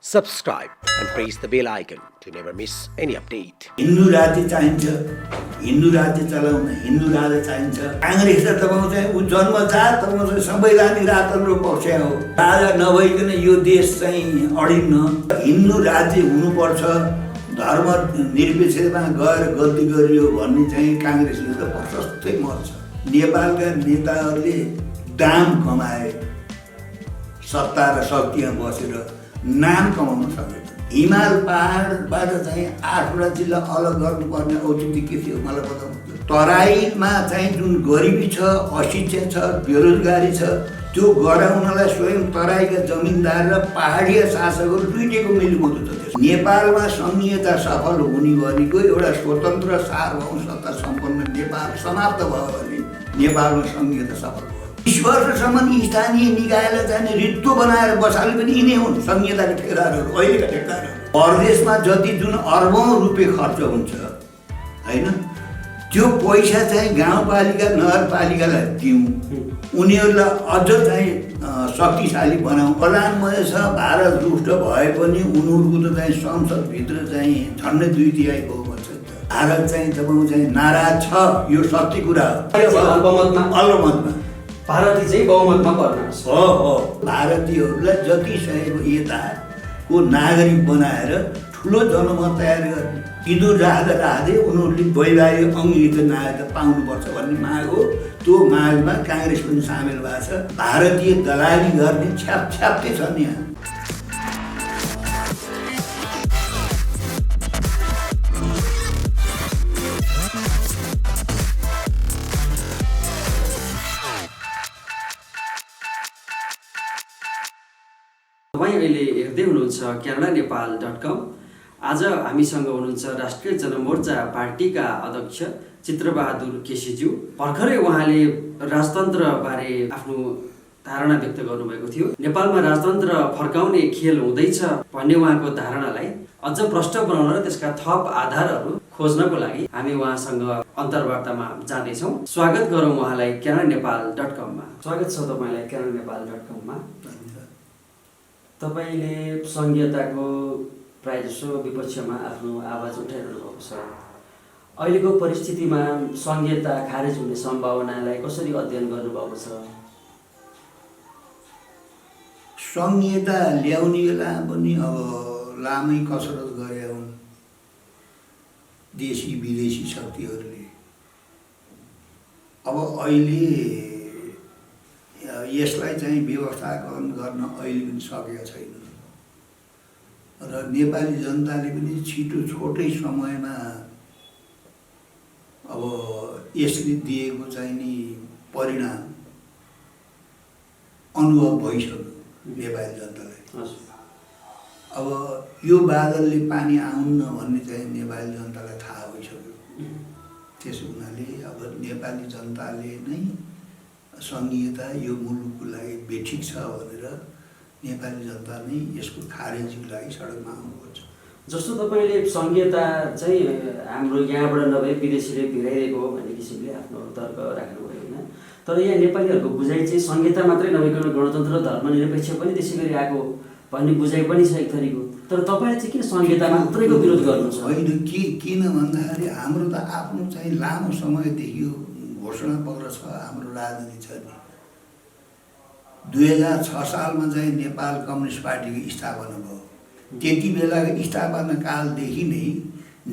subscribe and press the bell icon to never miss any update. Hindu राज्य चाहिन्छ, हिन्दू राज्य चलाउन हिन्दू राज्य चाहिन्छ। कांग्रेस तपाईँ चाहिँ उ जन्मजात तपाईँ चाहिँ संवैधानिक राजतन्त्र पक्ष हो। राजा नभइकन यो देश चाहिँ अडिन्न। हिन्दू राज्य हुनुपर्छ, धर्म निरपेक्षमा गएर गल्ती गरियो भन्ने चाहिँ कांग्रेसले त प्रशस्तै मत छ। नेपालका नेताहरूले दाम कमाए, सत्ता र शक्तिमा बसेर नाम कमाउन सके। हिमाल पहाडबाट चाहिँ 8वटा जिल्ला अलग गर्नुपर्ने औचित्य के थियो मलाई बताउनु। तराईमा चाहिँ जुन गरिबी छ, अशिक्षा छ, बेरोजगारी छ, त्यो गराउनलाई स्वयं तराईका जमिनदार र पहाडीय शासकहरू दुईटैको मिलिमुतो छ। नेपालमा संघीयता सफल हुने भनेको एउटा स्वतन्त्र सार्वभौम सत्ता सम्पन्न नेपाल समाप्त भयो भने नेपालमा संघीयता सफल भयो। 20 वर्षसम्म स्थानीय निकायलाई चाहिँ रित्तो बनाएर बसाले पनि यिनै हुन् संघीयताका ठेकेदारहरू, अहिलेका ठेकेदारहरू। परदेशमा जति जुन अर्बौं रुपियाँ खर्च हुन्छ हैन, त्यो पैसा चाहिँ गाउँपालिका नगरपालिकालाई दिउँ, उनीहरूलाई अझ चाहिँ शक्तिशाली बनाऊ। प्रधानमन्त्री भारत रुष्ट भए पनि उनीहरूको त चाहिँ संसदभित्र चाहिँ झन्डै 2/3 बहुमत छ। भारत चाहिँ तपाईँ चाहिँ नाराज छ, यो सत्य कुरा हो। अल्पमतमा भारतीय चाहिँ बहुमतमा पर्छ। हो भारतीयहरूलाई जति सकेको यताको नागरिक बनाएर ठुलो जनमत तयार गर्ने। हिन्दू राख्दै उनीहरूले वैवाहिक अङ्गीकृत नागरिकता पाउनुपर्छ भन्ने माग हो। त्यो मागमा काङ्ग्रेस पनि सामेल भएको छ। भारतीय दलाली गर्ने छ्याप्छ्याप्तै छन् यहाँ। तपाईँ अहिले हेर्दै हुनुहुन्छ canadaNepal.com। आज हामीसँग हुनुहुन्छ राष्ट्रिय जनमोर्चा पार्टीका अध्यक्ष चित्रबहादुर केसीज्यू। भर्खरै उहाँले राजतन्त्रबारे आफ्नो धारणा व्यक्त गर्नुभएको थियो। नेपालमा राजतन्त्र फर्काउने खेल हुँदैछ भन्ने उहाँको धारणालाई अझ प्रष्ट बनाउन र त्यसका थप आधारहरू खोज्नको लागि हामी उहाँसँग अन्तर्वार्तामा जाँदैछौँ। स्वागत गरौँ उहाँलाई canadaNepal.com मा। स्वागत छ तपाईँलाई canadaNepal.com मा। तपाईँले संघीयताको प्रायःजसो विपक्षमा आफ्नो आवाज उठाइरहनु भएको छ। अहिलेको परिस्थितिमा संघीयता खारेज हुने सम्भावनालाई कसरी अध्ययन गर्नुभएको छ? संघीयता ल्याउने बेला पनि अब लामै कसरत गरे हुन् देशी विदेशी शक्तिहरूले। अब अहिले यसलाई चाहिँ व्यवस्थापन गर्न अहिले पनि सकेका छैन र नेपाली जनताले पनि छोटै समयमा अब यसले दिएको चाहिँ नि परिणाम अनुभव भइसक्यो नेपाली जनतालाई। अब यो बादलले पानी आउन्न भन्ने चाहिँ नेपाली जनतालाई थाहा भइसक्यो। त्यसो हुनाले अब नेपाली जनताले नै संघीयता यो मुलुकको लागि बेठिक छ भनेर नेपाली जनता नै यसको खारेजीको लागि सडकमा आउनुपर्छ। जस्तो तपाईँले संघीयता चाहिँ हाम्रो यहाँबाट नभए विदेशीले भिराइदिएको हो भन्ने किसिमले आफ्नो तर्क राख्नुभयो होइन। तर यहाँ नेपालीहरूको बुझाइ चाहिँ संघीयता मात्रै नभइकन गणतन्त्र र धर्मनिरपेक्ष पनि त्यसै गरी आएको भन्ने बुझाइ पनि छ एक थरीको। तर तपाईँले चाहिँ किन संघीयता मात्रैको विरोध गर्नुहुन्छ? होइन, किन भन्दाखेरि हाम्रो त आफ्नो चाहिँ लामो समयदेखि यो घोषणा पत्र छ, हाम्रो राजनीति छ नि। 2006 सालमा चाहिँ नेपाल कम्युनिस्ट पार्टीको स्थापना भयो। त्यति बेलाको स्थापना कालदेखि नै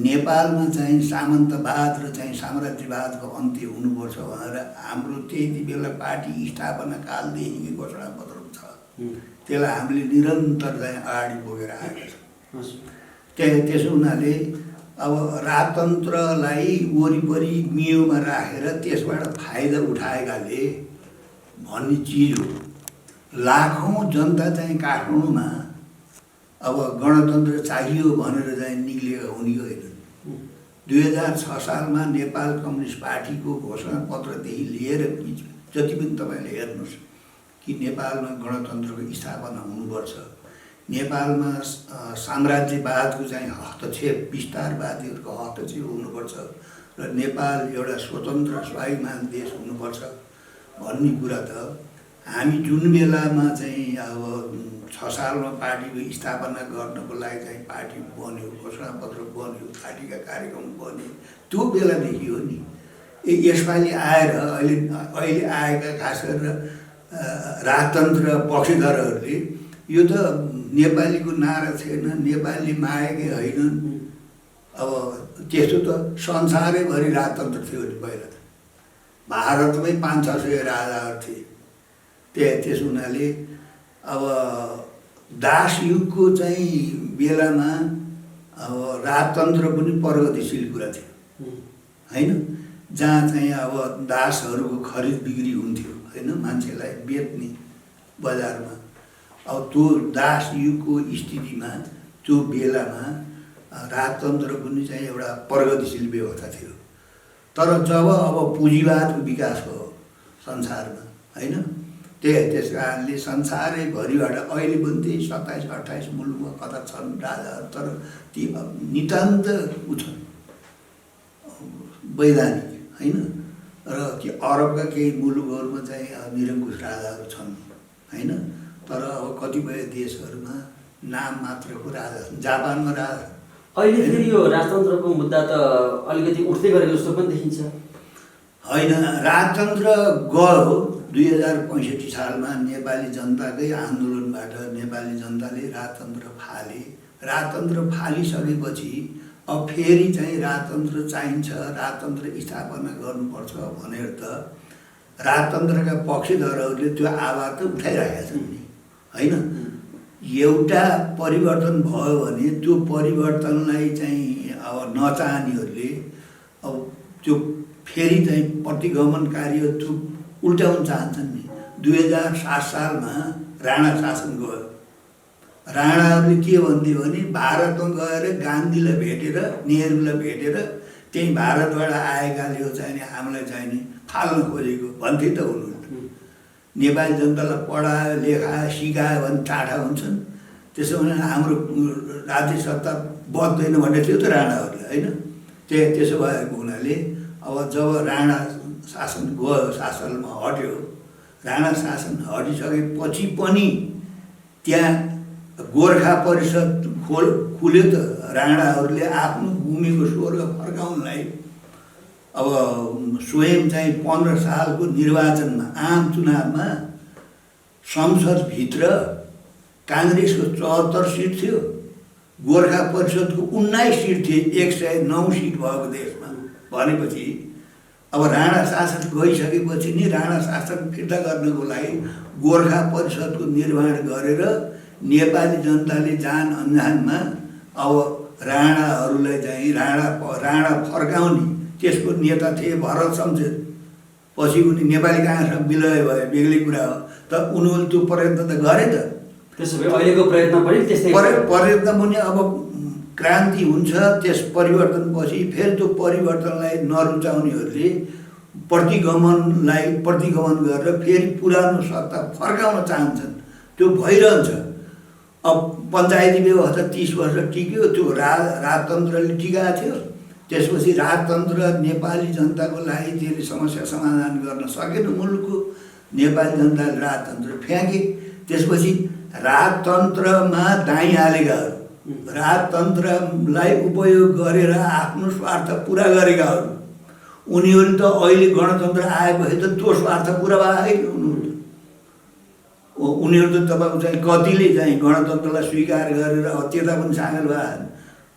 नेपालमा चाहिँ सामन्तवाद र चाहिँ साम्राज्यवादको अन्त्य हुनुपर्छ भनेर हाम्रो त्यति बेला पार्टी स्थापना कालदेखि घोषणा पत्र छ। त्यसलाई हामीले निरन्तर चाहिँ अगाडि बोकेर आएका छौँ। त्यसो हुनाले अब राजतन्त्रलाई वरिपरि मियोमा राखेर त्यसबाट फाइदा उठाएकाले भन्ने चिज हो। लाखौँ जनता चाहिँ काठमाडौँमा अब गणतन्त्र चाहियो भनेर चाहिँ निक्लिएका हुने होइन। 2006 सालमा नेपाल कम्युनिस्ट पार्टीको घोषणा पत्रदेखि लिएर जति पनि तपाईँले हेर्नुहोस् कि नेपालमा गणतन्त्रको स्थापना हुनुपर्छ, नेपालमा साम्राज्यवादको चाहिँ हस्तक्षेप, विस्तारवादीहरूको हस्तक्षेप हुनुपर्छ र नेपाल एउटा स्वतन्त्र स्वाभिमान देश हुनुपर्छ भन्ने कुरा त हामी जुन बेलामा चाहिँ अब 6 सालमा पार्टीको स्थापना गर्नको लागि चाहिँ पार्टी बन्यो, घोषणापत्र बन्यो, पार्टीका कार्यक्रम बन्यो, त्यो बेलादेखि हो नि। यसपालि आएर अहिले आएका खास गरेर राजतन्त्र पक्षधरहरूले यो त नेपालीको नारा छैन, नेपाली मागेकै होइन, अब त्यस्तो त संसारैभरि राजतन्त्र थियो नि पहिला त। भारतमै 500-600 राजाहरू थिए। त्यसो हुनाले अब दास युगको चाहिँ बेलामा अब राजतन्त्र पनि प्रगतिशील कुरा थियो होइन, जहाँ चाहिँ अब दासहरूको खरिद बिक्री हुन्थ्यो होइन, मान्छेलाई बेच्ने बजारमा। अब त्यो दास युगको स्थितिमा त्यो बेलामा राजतन्त्र पनि चाहिँ एउटा प्रगतिशील व्यवस्था थियो। तर जब अब पुँजीवादको विकास भयो संसारमा होइन, त्यस कारणले संसारैभरिबाट अहिले पनि त्यही 27-28 मुलुकमा कता छन् राजाहरू, तर ती नितान्त छन् वैधानिक होइन, र ती अरबका केही मुलुकहरूमा चाहिँ निरङ्कुश राजाहरू छन् होइन। तर अब कतिपय देशहरूमा नाम मात्रको राजा छन्। जापानमा राजा अहिले फेरि यो राजतन्त्रको मुद्दा त अलिकति उठ्दै गरेको जस्तो पनि देखिन्छ होइन। राजतन्त्र गयो 2065 सालमा नेपाली जनताकै आन्दोलनबाट नेपाली जनताले राजतन्त्र फाले। राजतन्त्र फालिसकेपछि अब फेरि चाहिँ राजतन्त्र चाहिन्छ, राजतन्त्र स्थापना गर्नुपर्छ भनेर त राजतन्त्रका पक्षधरहरूले त्यो आवाज त उठाइरहेका छन् नि होइन। एउटा परिवर्तन भयो भने त्यो परिवर्तनलाई चाहिँ अब नचाहनेहरूले अब त्यो फेरि चाहिँ प्रतिगमनकारी त्यो उल्टाउन चाहन्छन् नि। 2007 सालमा राणा शासन गयो। राणाहरूले के भन्थे भने भारतमा गएर गान्धीलाई भेटेर नेहरूलाई भेटेर त्यही भारतबाट आएकाले हो चाहिने हामीलाई चाहिने फाल्न खोजेको भन्थे त हुनुहुन्थ्यो। नेपाली जनतालाई पढायो लेखायो सिकायो भने टाढा हुन्छन्, त्यसो भने हाम्रो राज्य सत्ता बढ्दैन भन्ने थियो त राणाहरूले होइन। त्यसो भएको हुनाले अब जब राणा शासन गयो, शासनमा हट्यो, राणा शासन हटिसकेपछि पनि त्यहाँ गोर्खा परिषद खुल्यो त। राणाहरूले आफ्नो भूमिको स्वर्ग फर्काउनलाई अब स्वयं चाहिँ 15 सालको निर्वाचनमा आम चुनावमा संसदभित्र काङ्ग्रेसको 74 सिट थियो, गोर्खा परिषदको 19 सिट थिए, 109 सिट भएको देशमा। भनेपछि अब राणा शासन गइसकेपछि नि राणा शासन फिर्ता गर्नको लागि गोर्खा परिषदको निर्माण गरेर नेपाली जनताले जान अनजानमा अब राणाहरूलाई चाहिँ राणा फर्काउने त्यसको नेता थिए भरत शमशेर। पछि उनी नेपाली काङ्ग्रेसमा विलय भए, बेग्लै कुरा हो। त उनीहरूले त्यो प्रयत्न त गरे त। त्यसो भए अहिलेको प्रयत्न पनि त्यस्तै प्रयत्न पनि अब क्रान्ति हुन्छ, त्यस परिवर्तनपछि फेरि त्यो परिवर्तनलाई नरुचाउनेहरूले प्रतिगमन गरेर फेरि पुरानो सत्ता फर्काउन चाहन्छन्। त्यो भइरहन्छ। अब पञ्चायती व्यवस्था 30 वर्ष टिक्यो, त्यो राजतन्त्रले टिकाएको थियो। त्यसपछि राजतन्त्र नेपाली जनताको लागि त्यसले समस्या समाधान गर्न सकेन मुलुकको। नेपाली जनताले राजतन्त्र फ्याँके। त्यसपछि राजतन्त्रमा दाइँ हालेकाहरू, राजतन्त्रलाई उपयोग गरेर आफ्नो स्वार्थ पुरा गरेकाहरू, उनीहरू त अहिले गणतन्त्र आएपछि त त्यो स्वार्थ पुरा भएन। उनीहरू त तपाईँको चाहिँ कतिले चाहिँ गणतन्त्रलाई स्वीकार गरेर त्यता पनि सामेल भए।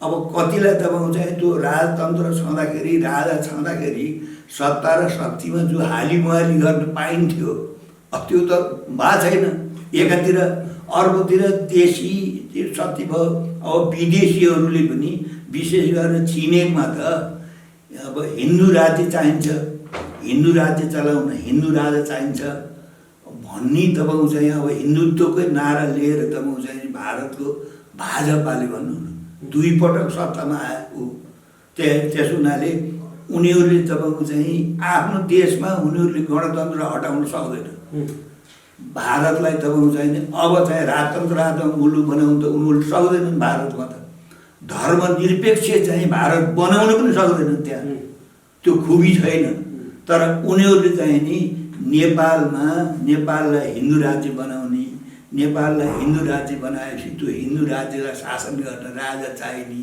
अब कतिलाई तपाईँको चाहिँ त्यो राजतन्त्र छँदाखेरि, राजा छँदाखेरि सत्ता र शक्तिमा जो हालिमुहाली गर्न पाइन्थ्यो, अब त्यो त भएको छैन। एकातिर अर्कोतिर देशी शक्ति भयो। अब विदेशीहरूले पनि विशेष गरेर छिमेकमा त अब हिन्दू राज्य चाहिन्छ, हिन्दू राज्य चलाउन हिन्दू राजा चाहिन्छ भन्ने तपाईँको चाहिँ अब हिन्दुत्वकै नारा लिएर तपाईँको चाहिँ भारतको भाजपाले भन्नु न 2 पटक सत्तामा आएको। त्यस हुनाले उनीहरूले तपाईँको चाहिँ आफ्नो देशमा उनीहरूले गणतन्त्र हटाउन सक्दैन। भारतलाई तपाईँको चाहिँ अब चाहिँ राजतन्त्र मुलुक बनाउनु त उनीहरूले सक्दैनन्। भारतमा त धर्मनिरपेक्ष चाहिँ भारत बनाउन पनि सक्दैनन्। त्यहाँ त्यो खुबी छैन। तर उनीहरूले चाहिँ नि नेपाललाई हिन्दू राज्य बनाउने, नेपाललाई हिन्दू राज्य बनाएपछि त्यो हिन्दू राज्यलाई शासन गर्न राजा चाहिने,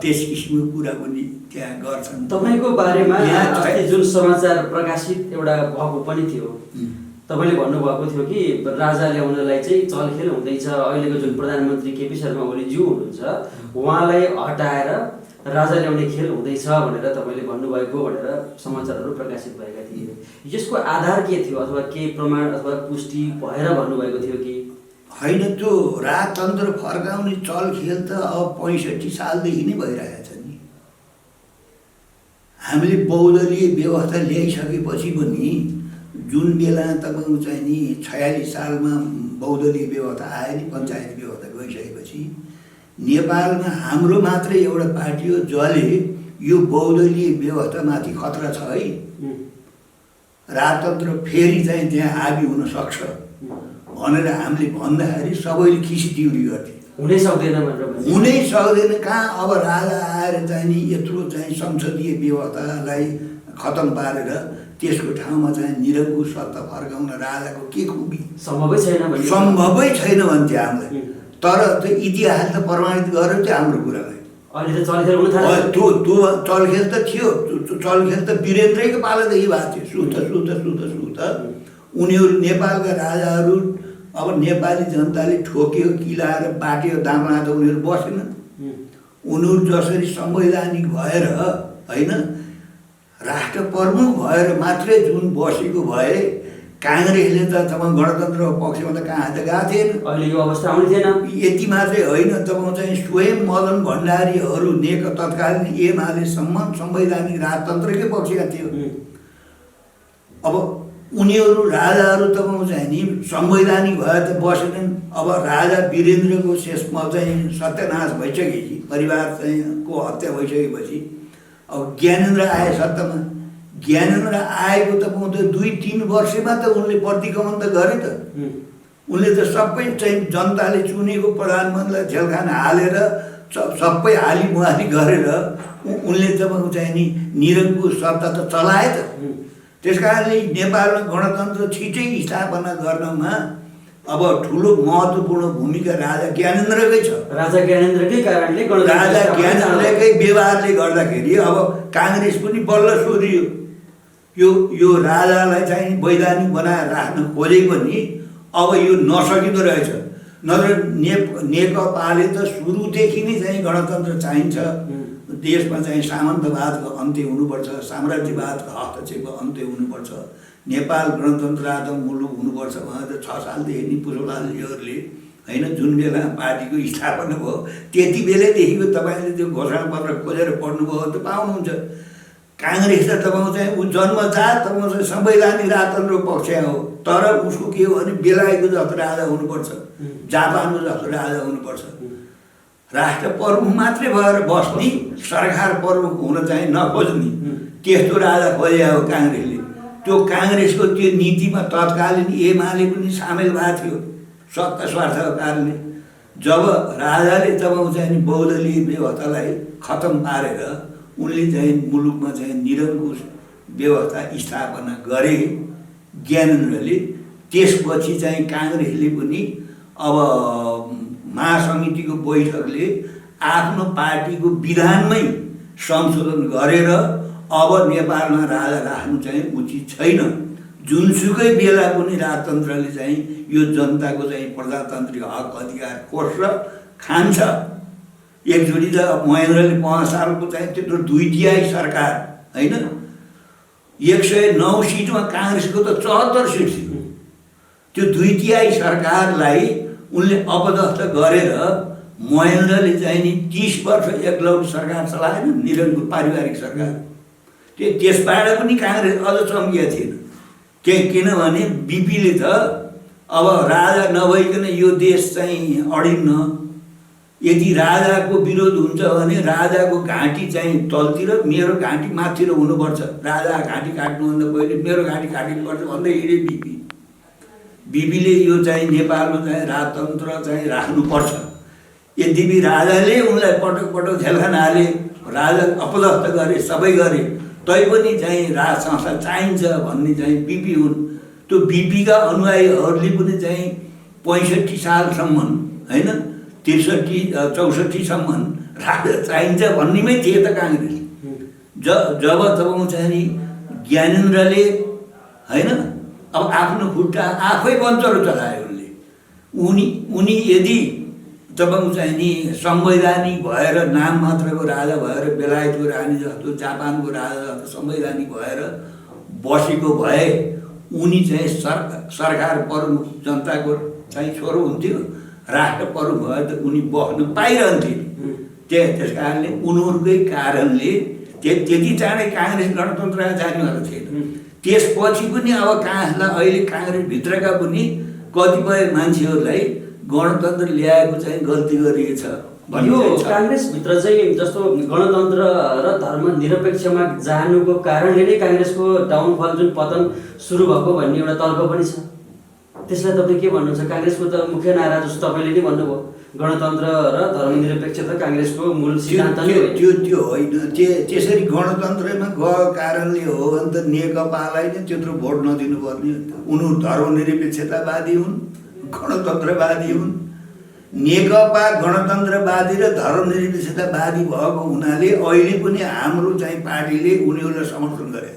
त्यस किसिमको कुरा पनि त्यहाँ गर्छन्। तपाईँको बारेमा अस्ति जुन समाचार प्रकाशित एउटा भएको पनि थियो, तपाईँले भन्नुभएको थियो कि राजा ल्याउनलाई चाहिँ चलखेल हुँदैछ। अहिलेको जुन प्रधानमन्त्री केपी शर्मा ओलीज्यू हुनुहुन्छ उहाँलाई हटाएर राजा ल्याउने खेल हुँदैछ भनेर तपाईँले भन्नुभएको भनेर समाचारहरू प्रकाशित भएका थिए। यसको आधार के थियो, अथवा के प्रमाण अथवा पुष्टि भएर भन्नुभएको थियो कि होइन? त्यो राजतन्त्र फर्काउने चलखेल त अब 65 सालदेखि नै भइरहेको छ नि। हामीले बहुदलीय व्यवस्था ल्याइसकेपछि पनि जुन बेला तपाईँको चाहिँ नि 46 सालमा बहुदलीय व्यवस्था आयो नि, पञ्चायत व्यवस्था गइसकेपछि नेपालमा हाम्रो मात्रै एउटा पार्टी हो जसले यो बहुदलीय व्यवस्थामाथि खतरा छ है, राजतन्त्र फेरि चाहिँ त्यहाँ हाबी हुन सक्छ भनेर हामीले भन्दाखेरि सबैले खिसिटिउरी गर्थे। हुनै सक्दैन भनेर हुनै सक्दैन कहाँ। अब राजा आएर चाहिँ नि यत्रो चाहिँ संसदीय व्यवस्थालाई खतम पारेर त्यसको ठाउँमा चाहिँ निरङ्कुश सत्ता फर्काउन राजाको के खुबी? सम्भवै छैन भन्थ्यो हामीलाई। तर त्यो इतिहास त प्रमाणित गर्यो त्यो हाम्रो कुरालाई। अहिले त चलखेल हुन थाल्यो। त्यो चलखेल त थियो, चलखेल त वीरेन्द्रैको पालादेखि भएको थियो। सुत उनीहरू नेपालका राजाहरू अब नेपाली जनताले ठोक्यो, किलाएर बाट्यो, दाममा त उनीहरू बसेनन्। उनीहरू जसरी संवैधानिक भएर होइन, राष्ट्र प्रमुख भएर मात्रै जुन बसेको भए, काङ्ग्रेसले त तपाईँ गणतन्त्रको पक्षमा त कहाँ त गएको थिएन। अहिले यो अवस्था आउने थिएन। यति मात्रै होइन, तपाईँ चाहिँ स्वयं मदन भण्डारीहरू तत्कालीन एमालेसम्म संवैधानिक राजतन्त्रकै पक्षका थियो। अब उनीहरू राजाहरू तपाईँ चाहिँ नि संवैधानिक भएर त बसेनन्। अब राजा वीरेन्द्रको शेषमा चाहिँ सत्यानाश भइसकेपछि, परिवार चाहिँ को हत्या भइसकेपछि अब ज्ञानेन्द्र आए सत्तामा। ज्ञानेन्द्र आएको त 2-3 वर्षमा त उनले प्रतिगमन त गरे त। उनले त सबै चाहिँ जनताले चुनेको प्रधानमन्त्रीलाई झेलखाना हालेर सबै हालिमुहाली गरेर उनले तपाईँको चाहिँ नि निरङ्कुश सत्ता त चलाए त। त्यस कारणले नेपालमा गणतन्त्र छिटै स्थापना गर्नमा अब ठुलो महत्त्वपूर्ण भूमिका राजा ज्ञानेन्द्रकै छ। राजा ज्ञानेन्द्रकै कारणले राजा ज्ञानेन्द्रकै व्यवहारले गर्दाखेरि अब काङ्ग्रेस पनि बल्ल सोधियो। यो राजालाई चाहिँ वैधानिक बनाएर राख्न खोजे पनि अब यो नसकिँदो रहेछ। नत्र नेकपाले त सुरुदेखि नै चाहिँ गणतन्त्र चाहिन्छ, देशमा चाहिँ सामन्तवादको अन्त्य हुनुपर्छ, साम्राज्यवादको हस्तक्षेपको अन्त्य हुनुपर्छ, नेपाल गणतन्त्रात्मक मुलुक हुनुपर्छ भनेर 6 सालदेखि नि पुष्पलालजीहरूले होइन जुन बेला पार्टीको स्थापना भयो त्यति बेलैदेखिको तपाईँले त्यो घोषणापत्र खोजेर पढ्नुभयो त पाउनुहुन्छ। काङ्ग्रेस त तपाईँको चाहिँ ऊ जन्मजात तपाईँको चाहिँ संवैधानिक राजतन्त्रको पक्ष हो, तर उसको के हो भने बेलायतको जस्तो राजा हुनुपर्छ, जापानको जस्तो राजा हुनुपर्छ, राष्ट्र प्रमुख मात्रै भएर बस्ने, सरकार प्रमुख हुन चाहिँ नखोज्ने, त्यस्तो राजा खोजे हो काङ्ग्रेसले। त्यो काङ्ग्रेसको त्यो नीतिमा तत्कालीन एमाले पनि सामेल भएको थियो सत्ता स्वार्थको कारणले। जब राजाले तपाईँको चाहिँ बहुदलीय व्यवस्थालाई खतम पारेर उनले चाहिँ मुलुकमा चाहिँ निरङ्कुश व्यवस्था स्थापना गरे ज्ञानेन्द्रले, त्यसपछि चाहिँ काङ्ग्रेसले पनि अब महासमितिको बैठकले आफ्नो पार्टीको विधानमै संशोधन गरेर अब नेपालमा राजा राख्नु चाहिँ उचित छैन। जुनसुकै बेला पनि राजतन्त्रले चाहिँ यो जनताको चाहिँ प्रजातान्त्रिक हक अधिकार खोज्छ खान्छ। एकचोटि त महेन्द्रले 5 सालको चाहिँ त्यत्रो 2/3 सरकार होइन, 109 सिटमा काङ्ग्रेसको त 74 सिट थियो। त्यो 2/3 सरकारलाई उनले अपदस्थ गरेर महेन्द्रले चाहिँ नि 30 वर्ष एकलौट सरकार चलाएन, निरङ्कुश पारिवारिक सरकार। त्यसबाट पनि काङ्ग्रेस अझ चम्किया थिएन। किनभने बिपीले त अब राजा नभइकन यो देश चाहिँ अडिन्न, यदि राजाको विरोध हुन्छ भने राजाको घाँटी चाहिँ तलतिर, मेरो घाँटी माथितिर हुनुपर्छ, राजा घाँटी काट्नुभन्दा पहिले मेरो घाँटी काटिनुपर्छ भन्दै हिँडे बिपीले यो चाहिँ नेपालमा चाहिँ राजतन्त्र चाहिँ राख्नुपर्छ। यद्यपि राजाले उनलाई पटक पटक झेलखाना हाले, राजा अपदस्थ गरे, सबै गरे, तैपनि चाहिँ राज संस्था चाहिन्छ भन्ने चाहिँ बिपी हुन्। त्यो बिपीका अनुयायीहरूले पनि चाहिँ 65 सालसम्म होइन 63-64सम्म राजा चाहिन्छ भन्नेमै थिए त काङ्ग्रेस। जब तपाईँको चाहिँ नि ज्ञानेन्द्रले होइन अब आफ्नो खुट्टा आफै बन्चरो चलायो उनले। उनी यदि तपाईँको चाहिँ नि संवैधानिक भएर नाम मात्रको राजा भएर बेलायतको रानी जस्तो जापानको राजा जस्तो संवैधानिक भएर बसेको भए उनी चाहिँ सरकार प्रमुख जनताको चाहिँ छोरो हुन्थ्यो, राष्ट्र प्रमुख भए त उनी बस्न पाइरहन्थे। त्यस कारणले उनीहरूकै कारणले त्यति चाँडै काङ्ग्रेस गणतन्त्र जानेवाला थिएन। त्यसपछि पनि अब अहिले काङ्ग्रेसभित्रका पनि कतिपय मान्छेहरूलाई गणतन्त्र ल्याएको चाहिँ गल्ती गरिएछ। यो काङ्ग्रेसभित्र चाहिँ जस्तो गणतन्त्र र धर्मनिरपेक्षमा जानुको कारणले नै काङ्ग्रेसको डाउनफल जुन पतन सुरु भएको भन्ने एउटा तर्क पनि छ। त्यसलाई तपाईँ के भन्नुहुन्छ? काङ्ग्रेसको त मुख्य नारा जस्तो तपाईँले नै भन्नुभयो गणतन्त्र र धर्मनिरपेक्षता काङ्ग्रेसको मूल सिद्धान्त नै हो। त्यो होइन, त्यसरी गणतन्त्रमा गएको कारणले हो भने त नेकपालाई नै त्यत्रो भोट नदिनु पर्ने। उनीहरू धर्मनिरपेक्षतावादी हुन्, गणतन्त्रवादी हुन्। नेकपा गणतन्त्रवादी र धर्मनिरपेक्षतावादी भएको हुनाले अहिले पनि हाम्रो चाहिँ पार्टीले उनीहरूलाई समर्थन गरे।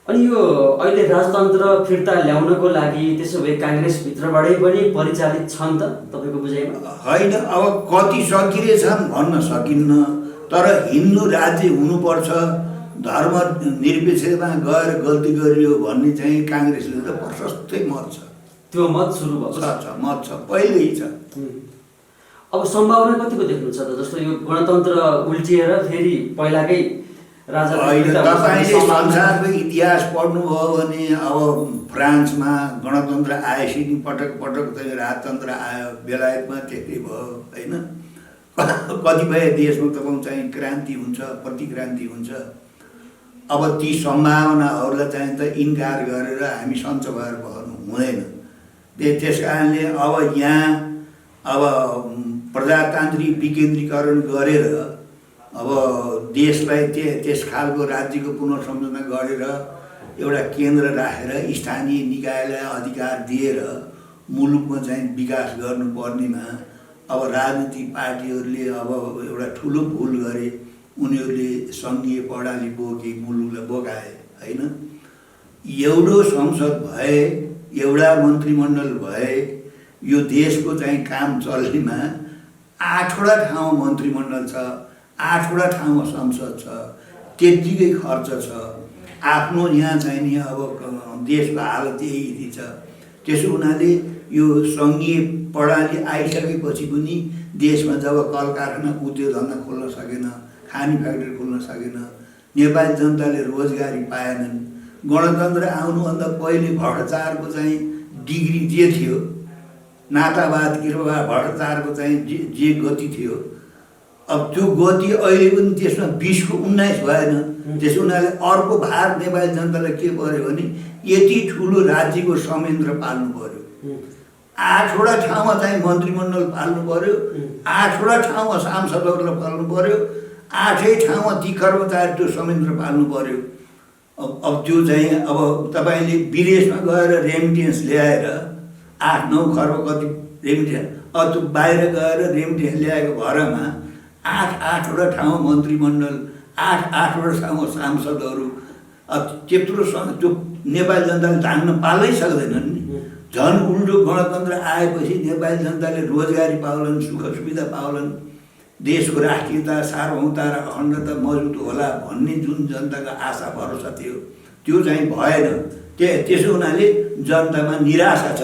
अनि यो अहिले राजतन्त्र फिर्ता ल्याउनको लागि त्यसो भए काङ्ग्रेसभित्रबाटै पनि परिचालित छन् त तपाईँको बुझाइमा? होइन, अब कति सक्रिय छन् भन्न सकिन्न, तर हिन्दू राज्य हुनुपर्छ, धर्मनिरपेक्षतामा गएर गल्ती गरियो भन्ने चाहिँ काङ्ग्रेसले त प्रशस्तै मत छ। त्यो मत सुरु भएको छ, मत छ, पहिल्यै छ। अब सम्भावना कतिको देख्नुहुन्छ त? जस्तो यो गणतन्त्र उल्टिएर फेरि पहिलाकै राजा तपाईँले संसारको इतिहास पढ्नुभयो भने अब फ्रान्समा गणतन्त्र आएपछि नि पटक पटक चाहिँ राजतन्त्र आयो, बेलायतमा त्यस्तै भयो होइन। कतिपय देशमा तपाईँको चाहिँ क्रान्ति हुन्छ, प्रतिक्रान्ति हुन्छ। अब ती सम्भावनाहरूलाई चाहिँ त इन्कार गरेर हामी सञ्च भएर बस्नु हुँदैन। त्यस कारणले अब यहाँ अब प्रजातान्त्रिक विकेन्द्रीकरण गरेर अब देशलाई त्यस खालको राज्यको पुनर्संरचना गरेर एउटा केन्द्र राखेर स्थानीय निकायलाई अधिकार दिएर मुलुकमा चाहिँ विकास गर्नुपर्नेमा अब राजनीतिक पार्टीहरूले अब एउटा ठुलो भुल गरे। उनीहरूले सङ्घीय प्रणाली बोके, मुलुकलाई बोकाए होइन। एउटो संसद भए, एउटा मन्त्रीमण्डल भए, यो देशको चाहिँ काम चल्नेमा 8वटा ठाउँमा मन्त्रीमण्डल छ, 8वटा ठाउँमा संसद छ, त्यत्तिकै खर्च छ। आफ्नो यहाँ चाहिँ नि अब देशको हालत यही छ। त्यसो हुनाले यो सङ्घीय प्रणाली आइसकेपछि पनि देशमा जब कल कारखाना उद्योग धन्दा खोल्न सकेन, खानी फ्याक्ट्री खोल्न सकेन, नेपाली जनताले रोजगारी पाएनन्। गणतन्त्र आउनुभन्दा पहिले भ्रष्टाचारको चाहिँ डिग्री जे थियो, नातावाद कृपावाद भ्रष्टाचारको चाहिँ जे गति थियो, अब त्यो गति अहिले पनि त्यसमा 20को 19 भएन। त्यसो हुनाले अर्को भार नेपाली जनतालाई के पर्यो भने यति ठुलो राज्यको संयन्त्र पाल्नु पर्यो। 8वटा ठाउँमा चाहिँ मन्त्रीमण्डल पाल्नु पर्यो, 8वटा ठाउँमा सांसदहरूलाई पाल्नु पर्यो, 8 ठाउँमा ती कर्मचारी त्यो संयन्त्र पाल्नु पर्यो। अब त्यो चाहिँ अब तपाईँले विदेशमा गएर रेमिटेन्स ल्याएर 8-9 खर्ब कति रेमिटेन्स, अब त्यो बाहिर गएर रेमिटेन्स ल्याएको भरमा 8-8वटा ठाउँमा मन्त्रीमण्डल, 8-8वटा ठाउँमा सांसदहरू, अब त्यत्रो त्यो नेपाली जनताले धान्न पाल्नै सक्दैनन् नि। झन् उल्टो गणतन्त्र आएपछि नेपाली जनताले रोजगारी पाउलान्, सुख सुविधा पाउलान्, देशको राष्ट्रियता, सार्वभौमता र अखण्डता मजबुत होला भन्ने जुन जनताको आशा भरोसा थियो त्यो चाहिँ भएन। त्यसो हुनाले जनतामा निराशा छ।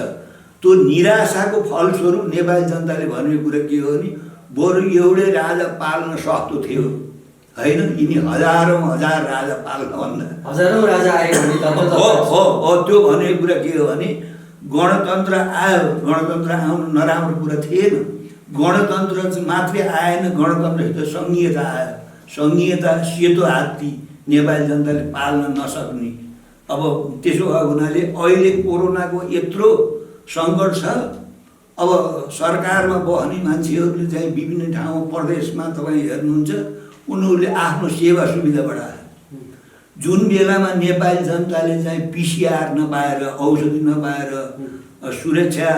त्यो निराशाको फलस्वरूप नेपाली जनताले भनेको कुरा के हो भने बरु एउटै राजा पाल्न सक्दो थियो होइन, यिनी हजारौँ हजार राजा पाल्नभन्दा हजारौँ राजा आए भने हो। त्यो भनेको कुरा के हो भने गणतन्त्र आयो, गणतन्त्र आउनु नराम्रो कुरा थिएन। गणतन्त्र मात्रै आएन, गणतन्त्रसित सङ्घीयता आयो। सङ्घीयता सेतो हात्ती नेपाली जनताले पाल्न नसक्ने। अब त्यसो भएको हुनाले अहिले कोरोनाको यत्रो सङ्कट छ। अब सरकारमा बस्ने मान्छेहरूले चाहिँ विभिन्न ठाउँमा प्रदेशमा तपाईँ हेर्नुहुन्छ, उनीहरूले आफ्नो सेवा सुविधा बढाए। जुन बेलामा नेपाली जनताले चाहिँ पिसिआर नपाएर औषधि नपाएर सुरक्षा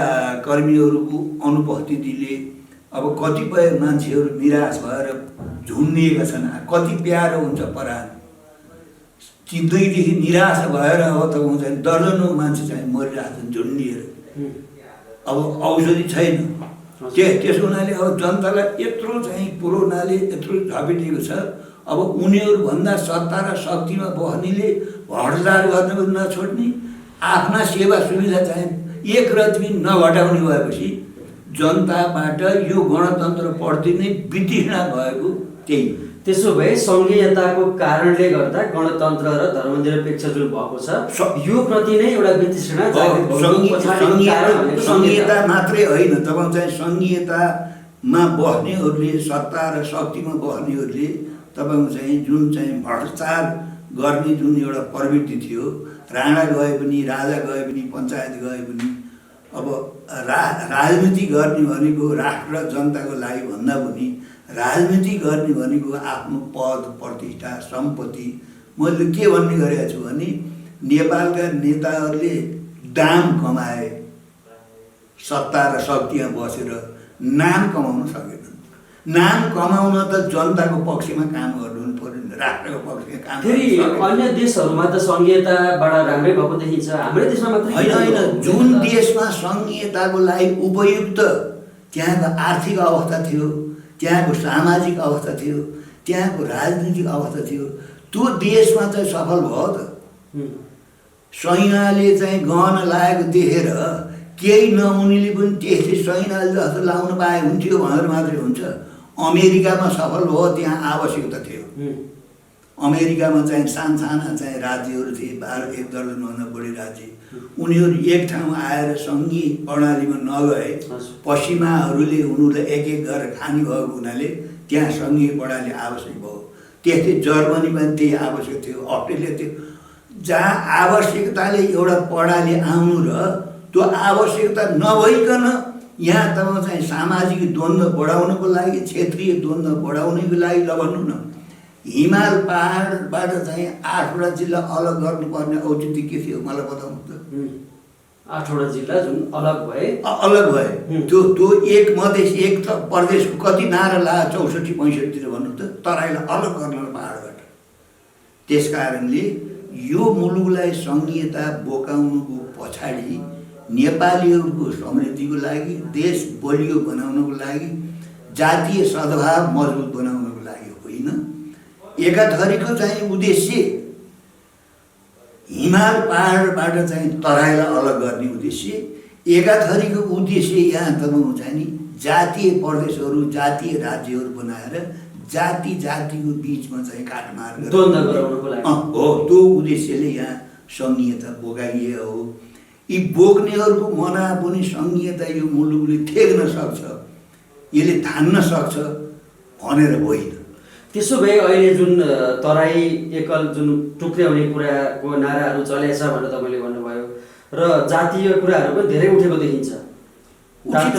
कर्मीहरूको अनुपस्थितिले अब कतिपय मान्छेहरू निराश भएर झुन्डिएका छन्। कति प्यारो हुन्छ परान, चिन्दैदेखि निराश भएर अब तपाईँ चाहिँ दर्जनौँ मान्छे चाहिँ मरिरहेको छन् झुन्डिएर। अब औषधि छैन, त्यसो हुनाले अब जनतालाई यत्रो चाहिँ कोरोनाले यत्रो झपेटिएको छ। अब उनीहरूभन्दा सत्ता र शक्तिमा बस्नेले भ्रष्टाचार गर्न पनि नछोड्ने, आफ्ना सेवा सुविधा चाहिँ एक रति पनि नघटाउने भएपछि जनताबाट यो गणतन्त्रप्रति नै वितृष्णा भएको त्यही। त्यसो भए सङ्घीयताको कारणले गर्दा गणतन्त्र र धर्मनिरपेक्ष जुन भएको छ यो प्रति नै एउटा वितृष्णा सङ्घीयता मात्रै होइन, तपाईँ चाहिँ सङ्घीयतामा बस्नेहरूले, सत्ता र शक्तिमा बस्नेहरूले तपाईँको चाहिँ जुन चाहिँ भ्रष्टाचार गर्ने जुन एउटा प्रवृत्ति थियो, राणा गए पनि, राजा गए पनि, पञ्चायत गए पनि, अब राजनीति गर्ने भनेको राष्ट्र जनताको लागि भन्दा पनि राजनीति गर्ने भनेको आफ्नो पद प्रतिष्ठा सम्पत्ति। मैले के भन्ने गरेको छु भने नेपालका नेताहरूले दाम कमाए, सत्ता र शक्तिमा बसेर नाम कमाउन सकेनन्। नाम कमाउन त जनताको पक्षमा काम गर्नु पर्यो, राष्ट्रको पक्षमा काम। फेरि अन्य देशहरूमा त सङ्घीयताबाट राम्रै भएको देखिन्छ, हाम्रै देशमा मात्रै होइन। जुन देशमा सङ्घीयताको लागि उपयुक्त त्यहाँको आर्थिक अवस्था थियो, त्यहाँको सामाजिक अवस्था थियो, त्यहाँको राजनीतिक अवस्था थियो, त्यो देशमा चाहिँ सफल भयो त। सैनाले चाहिँ गहना लागेको देखेर केही नहुनेले पनि त्यसले सैनाले जस्तो लाउन पाए हुन्थ्यो भनेर मात्रै हुन्छ। अमेरिकामा सफल भयो, त्यहाँ आवश्यकता थियो। अमेरिकामा चाहिँ साना चाहिँ राज्यहरू थिए, 12-1 दर्जनभन्दा बढी राज्य। उनीहरू एक ठाउँमा आएर सङ्घीय प्रणालीमा नगए पश्चिमाहरूले उनीहरूलाई एक एक गरेर खाने भएको हुनाले त्यहाँ सङ्घीय प्रणाली आवश्यक भयो। त्यस्तै जर्मनीमा त्यही आवश्यक थियो, अस्ट्रेलिया थियो। जहाँ आवश्यकताले एउटा प्रणाली आउनु र त्यो आवश्यकता नभइकन यहाँ तपाईँ चाहिँ सामाजिक द्वन्द्व बढाउनको लागि, क्षेत्रीय द्वन्द्व बढाउनको लागि भन्नु न, हिमाल पहाडबाट चाहिँ 8वटा जिल्ला अलग गर्नुपर्ने औचित्य के थियो मलाई बताउनु त। 8वटा जिल्ला जुन अलग भए त्यो एक मधेस एक त प्रदेशको कति नारा लाग्यो 64-65 भन्नु त, तराईलाई अलग गर्न पहाडबाट। त्यस कारणले यो मुलुकलाई सङ्घीयता बोकाउनुको पछाडि नेपालीहरूको समृद्धिको लागि, देश बलियो बनाउनको लागि, जातीय सद्भाव मजबुत बनाउनको लागि होइन। एकाथरीको चाहिँ उद्देश्य हिमाल पहाडबाट चाहिँ तराईलाई अलग गर्ने उद्देश्य, एकाथरीको उद्देश्य यहाँ तपाईँको चाहिँ नि जातीय प्रदेशहरू, जातीय राज्यहरू बनाएर जातिको बिचमा चाहिँ काटमार हो। त्यो उद्देश्यले यहाँ सङ्घीयता बोकाइए हो। यी बोक्नेहरूको मनमा पनि सङ्घीयता यो मुलुकले थेग्न सक्छ, यसले धान्न सक्छ भनेर होइन। त्यसो भए अहिले जुन तराई एकल जुन टुक्र्याउने कुराको नाराहरू चलेछ भनेर तपाईँले भन्नुभयो र जातीय कुराहरू पनि धेरै उठेको देखिन्छ,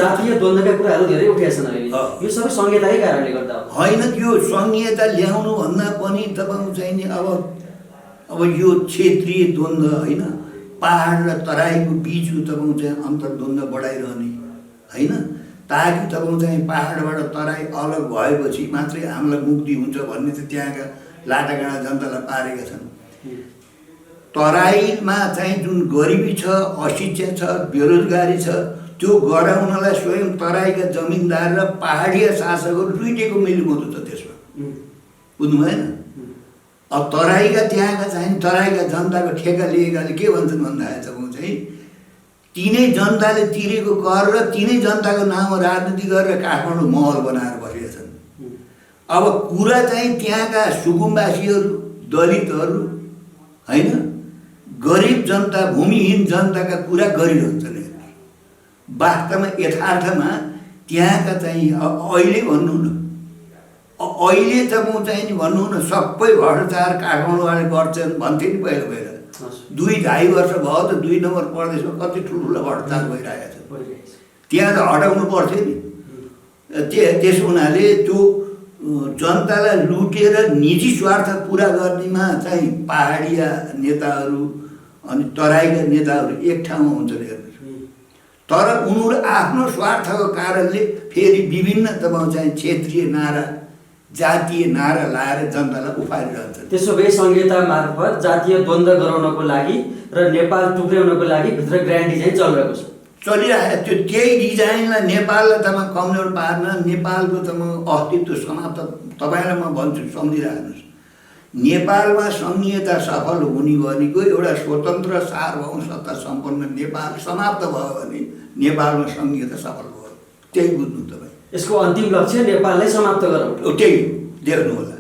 जातीय द्वन्द्वका कुराहरू धेरै उठेका छन् अहिले। यो सबै सङ्घीयताकै कारणले गर्दा होइन। त्यो सङ्घीयता ल्याउनु भन्दा पनि तपाईँको चाहिँ नि अब यो क्षेत्रीय द्वन्द्व होइन, पहाड र तराईको बिचको तपाईँको चाहिँ अन्तर्द्वन्द्व बढाइरहने होइन, ताकि तपाईँको चाहिँ पहाडबाट तराई अलग भएपछि मात्रै हामीलाई मुक्ति हुन्छ भन्ने चाहिँ त्यहाँका लाटागाँडा जनतालाई पारेका छन्। तराईमा चाहिँ जुन गरिबी छ, अशिक्षा छ, बेरोजगारी छ, त्यो गराउनलाई स्वयं तराईका जमिनदार र पहाडीय शासकहरू दुईटैको मिलिमतो छ त्यसमा, बुझ्नु भएन। अब तराईका त्यहाँका चाहिँ तराईका जनताको ठेका लिएकाले के भन्छन् भन्दाखेरि तपाईँको चाहिँ तिनै जनताले तिरेको कर र तिनै जनताको नाममा राजनीति गरेर काठमाडौँ महल बनाएर बसेका छन्। अब कुरा चाहिँ त्यहाँका सुकुम्बासीहरू, दलितहरू होइन, गरिब जनता, भूमिहीन जनताका कुरा गरिरहन्छन्। वास्तवमा यथार्थमा त्यहाँका चाहिँ अहिले भन्नु न, अहिले त म चाहिँ नि भन्नु न सबै भ्रष्टाचार काठमाडौँले गर्छन् भन्थे नि पहिला 2-2.5 वर्ष भयो त 2 नम्बर प्रदेशमा कति ठुल्ठुलो भ्रष्टाचार भइरहेको छ। त्यहाँ त हटाउनु पर्थ्यो नि। त्यसो हुनाले त्यो जनतालाई लुटेर निजी स्वार्थ पुरा गर्नेमा चाहिँ पहाडिया नेताहरू अनि तराईका नेताहरू एक ठाउँमा हुन्छन् हेर्नुहोस्। तर उनीहरू आफ्नो स्वार्थको कारणले फेरि विभिन्न तपाईँ चाहिँ क्षेत्रीय नारा जातीय नारा लाएर जनतालाई उफारिरहन्छ। त्यसो भए संहिता मार्फत जातीय द्वन्द्व गराउनको लागि र नेपाल टुक्र्याउनको लागि भित्र ग्रान्ड डिजाइन चलिरहेको छ, चलिरहेको त्यो त्यही डिजाइनलाई नेपाललाई तपाईँ कमजोर पार्न, नेपालको तपाईँ अस्तित्व समाप्त। तपाईँलाई म भन्छु सम्झिराख्नुहोस्, नेपालमा सङ्घीयता सफल हुने भनेको एउटा स्वतन्त्र सार्वभौम सत्ता सम्पन्न नेपाल समाप्त भयो भने नेपालमा सङ्घीयता सफल भयो। त्यही बुझ्नु तपाईँ। यसको अन्तिम लक्ष्य नेपाललाई समाप्त गराउनु, त्यही देख्नु होला।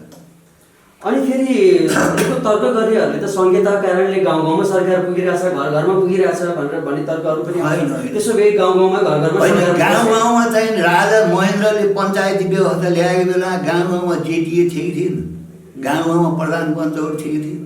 अनि फेरि यसको तर्क गर्नेहरूले त संहिताको कारणले गाउँ गाउँमा सरकार पुगिरहेछ, घर घरमा पुगिरहेछ भनेर भन्ने तर्कहरू पनि होइन। त्यसो भए गाउँ गाउँमा घर घरमा गाउँ गाउँमा चाहिँ राजा महेन्द्रले पञ्चायती व्यवस्था ल्याएको बेला गाउँ गाउँमा जेटिए थिएकी थिएन, गाउँ गाउँमा प्रधान पञ्चहरू थिएकी थिएन।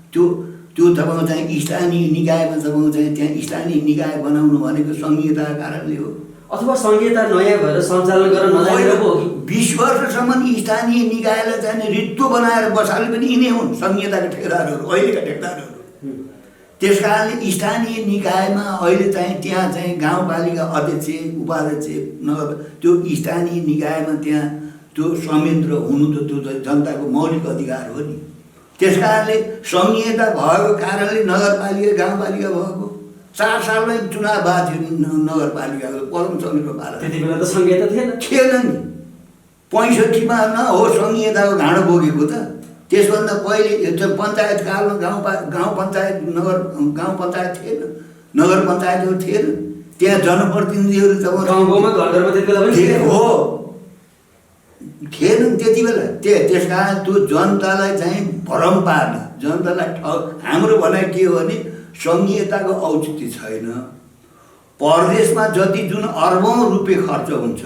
त्यो तपाईँ चाहिँ स्थानीय निकायमा तपाईँ चाहिँ त्यहाँ स्थानीय निकाय बनाउनु भनेको सङ्घीयताको कारणले हो। अथवा संहिता नयाँ भएर सञ्चालन गर्न नजानेर पो हो कि 20 वर्षसम्म स्थानीय निकायलाई चाहिँ रित्तो बनाएर बसाले पनि यिनै हुन् सङ्घीयताका ठेकेदारहरू, अहिलेका ठेकेदारहरू। त्यस कारणले स्थानीय निकायमा अहिले चाहिँ त्यहाँ चाहिँ गाउँपालिका अध्यक्ष उपाध्यक्ष नगर त्यो स्थानीय निकायमा त्यहाँ त्यो संयन्त्र हुनु त त्यो जनताको मौलिक अधिकार हो नि। त्यस कारणले सङ्घीयता भएको कारणले नगरपालिका गाउँपालिका भएको 4 सालमै चुनाव भएको थियो नगरपालिकाको पदम समितिको पाला। त्यति बेला त संहिता थिएन नि। 65मा न हो सङ्घीयताको घाँडो बोकेको त। त्यसभन्दा पहिले त्यो पञ्चायत कालमा गाउँ पञ्चायत गाउँ पञ्चायत थिएन, नगर पञ्चायतहरू थिएन। त्यहाँ जनप्रतिनिधिहरू गाउँमा घर घरमा त्यति बेला पनि हो थिएन त्यति बेला। त्यस कारण त्यो जनतालाई चाहिँ भरम पार्न, जनतालाई हाम्रो भनाइ के हो भने सङ्घीयताको औचित्य छैन। परदेशमा जति जुन अरबौँ रुपियाँ खर्च हुन्छ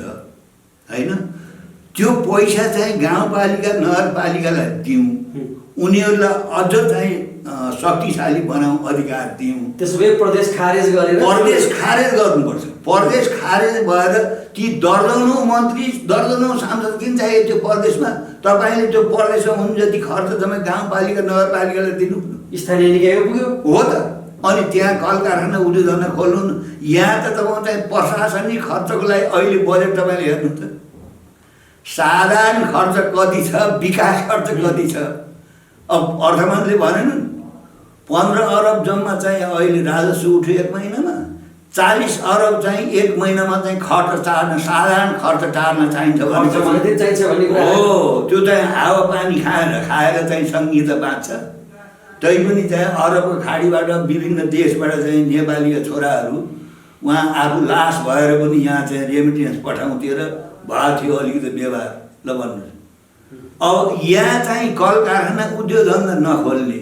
होइन, त्यो पैसा चाहिँ गाउँपालिका नगरपालिकालाई दिउँ, उनीहरूलाई अझ चाहिँ शक्तिशाली बनाउँ, अधिकार दिउँ। त्यसो भए प्रदेश खारेज गरेर प्रदेश खारेज गर्नुपर्छ। प्रदेश खारेज भएर ती दर्जनौँ मन्त्री दर्जनौँ सांसद किन चाहियो त्यो प्रदेशमा? तपाईँले त्यो प्रदेशमा हुनु जति खर्च तपाईँ गाउँपालिका नगरपालिकालाई दिनु, स्थानीय निकायमा पुग्यो हो त। अनि त्यहाँ कल कारखाना उद्योग धन्दा खोल्नु। यहाँ त तपाईँ चाहिँ प्रशासनिक खर्चको लागि अहिले बजेट तपाईँले हेर्नु त, साधारण खर्च कति छ, विकास खर्च कति छ। अब अर्थमन्त्रीले भनेन 15 अरब जम्मा चाहिँ अहिले राजस्व उठ्यो एक महिनामा, 40 अरब चाहिँ एक महिनामा चाहिँ खर्च टार्न, साधारण खर्च टार्न चाहिन्छ भने हो। त्यो चाहिँ हावापानी खाएर चाहिँ सङ्घीयता बाँच्छ। तैपनि चाहिँ अरबको खाडीबाट विभिन्न देशबाट चाहिँ नेपालीका छोराहरू उहाँ आफू लास भएर पनि यहाँ चाहिँ रेमिटेन्स पठाउँथ्यो र भएको थियो अलिकति व्यवहार। ल भन्नुहोस्, अब यहाँ चाहिँ कल कारखाना उद्योग धन्दा नखोल्ने,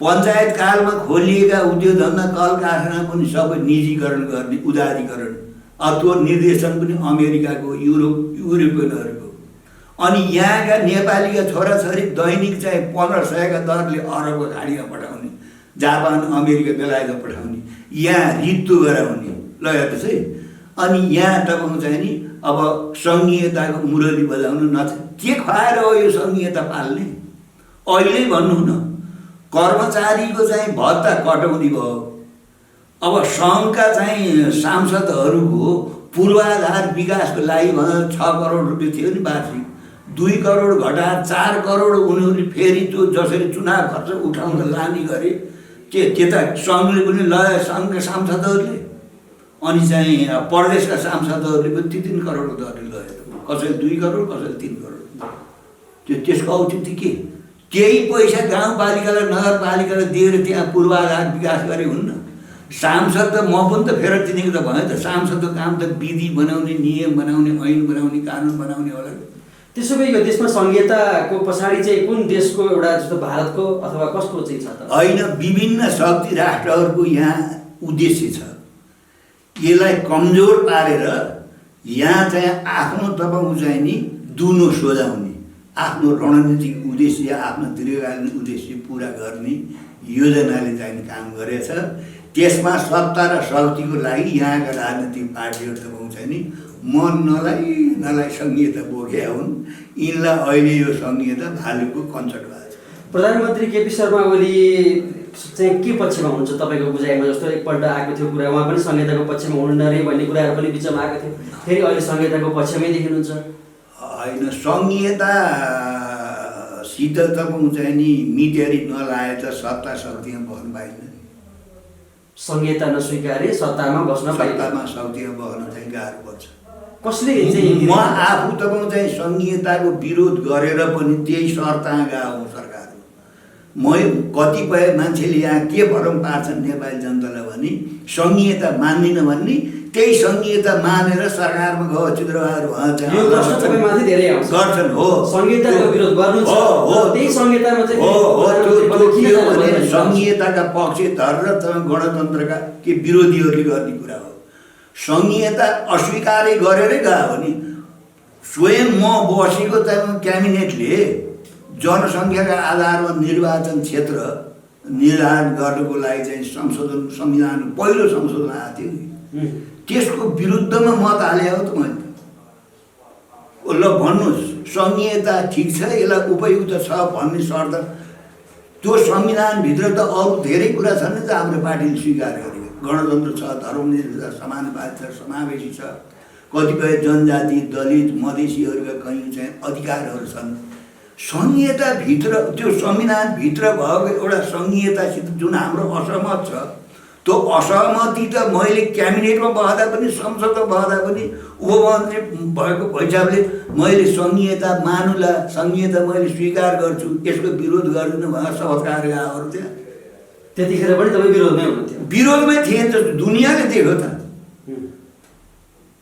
पञ्चायत कालमा खोलिएका उद्योग धन्दा कल कारखाना पनि सबै निजीकरण गर्ने, उदारीकरण। अब त्यो निर्देशन पनि अमेरिकाको, युरोपियनहरूको। अनि यहाँका नेपालीका छोराछोरी दैनिक चाहिँ 1500 दरले अरबको खाडीमा पठाउने, जापान अमेरिका बेलायतमा पठाउने, यहाँ रित्तो गराउने। ल हेर्नुहोस् है। अनि यहाँ तपाईँको चाहिँ नि अब सङ्घीयताको मुरली बजाउनु के खुवाएर हो यो सङ्घीयता पाल्ने? अहिले भन्नु न, कर्मचारीको चाहिँ भत्ता कटौती भयो। अब सङ्घका चाहिँ सांसदहरूको पूर्वाधार विकासको लागि 6 करोड रुपियाँ थियो नि वार्षिक, 2 करोड घटाएर 4 करोड उनीहरूले फेरि त्यो जसरी चुनाव खर्च उठाउन लाने गरे त्यता सङ्घले पनि लय, सङ्घका सांसदहरूले। अनि चाहिँ प्रदेशका सांसदहरूले पनि 3 करोडको दरले लयो, कसैले 2 करोड, कसैले 3 करोड। त्यसको औचित्य के? त्यही पैसा गाउँपालिकालाई नगरपालिकालाई दिएर त्यहाँ पूर्वाधार विकास गरे हुन्न। सांसद त म पनि त फेर चिनेको त भयो त। सांसदको काम त विधि बनाउने, नियम बनाउने, ऐन बनाउने, कानुन बनाउने होला। त्यसो भए यो देशमा संहिताको पछाडि चाहिँ कुन देशको एउटा जस्तो भारतको अथवा कसको चाहिँ छ त? होइन, विभिन्न शक्ति राष्ट्रहरूको यहाँ उद्देश्य छ। यसलाई कमजोर पारेर यहाँ चाहिँ आफ्नो तपाईँको चाहिँ नि दुनो सोझाउने, आफ्नो रणनीतिक उद्देश्य, आफ्नो दीर्घकालीन उद्देश्य पुरा गर्ने योजनाले चाहिँ काम गरेछ। त्यसमा सत्ता र शक्तिको लागि यहाँका राजनीतिक पार्टीहरू तपाईँको चाहिँ नि नलाई सङ्घीयता बोकेका हुन्। यिनलाई अहिले यो सङ्घीयता भालुको कन्सर्ट भएको छ। प्रधानमन्त्री केपी शर्मा ओली चाहिँ के पक्षमा हुनुहुन्छ तपाईँको बुझाइमा? जस्तो एकपल्ट आएको थियो कुरा, उहाँ पनि संहिताको पक्षमा हुनुहुन्न रे भन्ने कुराहरू पनि बिचमा आएको थियो, फेरि अहिले संहिताको पक्षमै देखिनुहुन्छ। होइन, संहितासित तपाईँ चाहिँ नि मिटेरी नलाए त सत्ता शक्तिमा बस्नु पाइन्न। संहिता नस्वीकारे सत्तामा बस्न सत्तामा शक्तिमा बस्न चाहिँ गाह्रो पर्छ। कसले चाहिँ म आफू तपाईँ चाहिँ संहिताको विरोध गरेर पनि त्यही शर्तमा गएको हुँ सरकार। कतिपय मान्छेले यहाँ के भरम पार्छन् नेपाली जनतालाई भने संहिता मान्दिनँ भन्ने, त्यही संहिता मानेर सरकारमा गयो चित्रबहादुर गर्छन्। हो, संहिताको विरोध गर्नु छ, त्यही संहितामा चाहिँ संहिताका पक्षधर र गणतन्त्रका के विरोधीहरूले गर्ने कुरा हो। संहिता अस्वीकारै गरेरै गयो भने स्वयं म बसेको टाइममा क्याबिनेटले जनसङ्ख्याका आधारमा निर्वाचन क्षेत्र निर्धारण गर्नको लागि चाहिँ संविधान पहिलो संशोधन आएको थियो। त्यसको विरुद्धमा मत हाले हो त मैले। ल भन्नुहोस्, संहिता ठिक छ, यसलाई उपयुक्त छ भन्ने शर्त, त्यो संविधानभित्र त अरू धेरै कुरा छन् नि त हाम्रो पार्टीले स्वीकार गरेको। गणतन्त्र छ, धर्मनिरपेक्षता, समानुपातिता, समावेशी छ, कतिपय जनजाति दलित मधेसीहरूका कहीँ चाहिँ अधिकारहरू छन्। संहिताभित्र त्यो संविधानभित्र भएको एउटा संहितासित जुन हाम्रो असहमत छ, त्यो असहमति त मैले क्याबिनेटमा बस्दा पनि संसदमा बस्दा पनि उपमन्त्री भएको हिसाबले मैले संहिता मानुला, संहिता मैले स्वीकार गर्छु, यसको विरोध गर्दिनँ भनेर शपथ खाएर गएहरू त्यहाँ। त्यतिखेर पनि तपाईँ विरोधमै हुनुहुन्थ्यो? विरोधमै थिएँ त, दुनियाँले देख्यो त।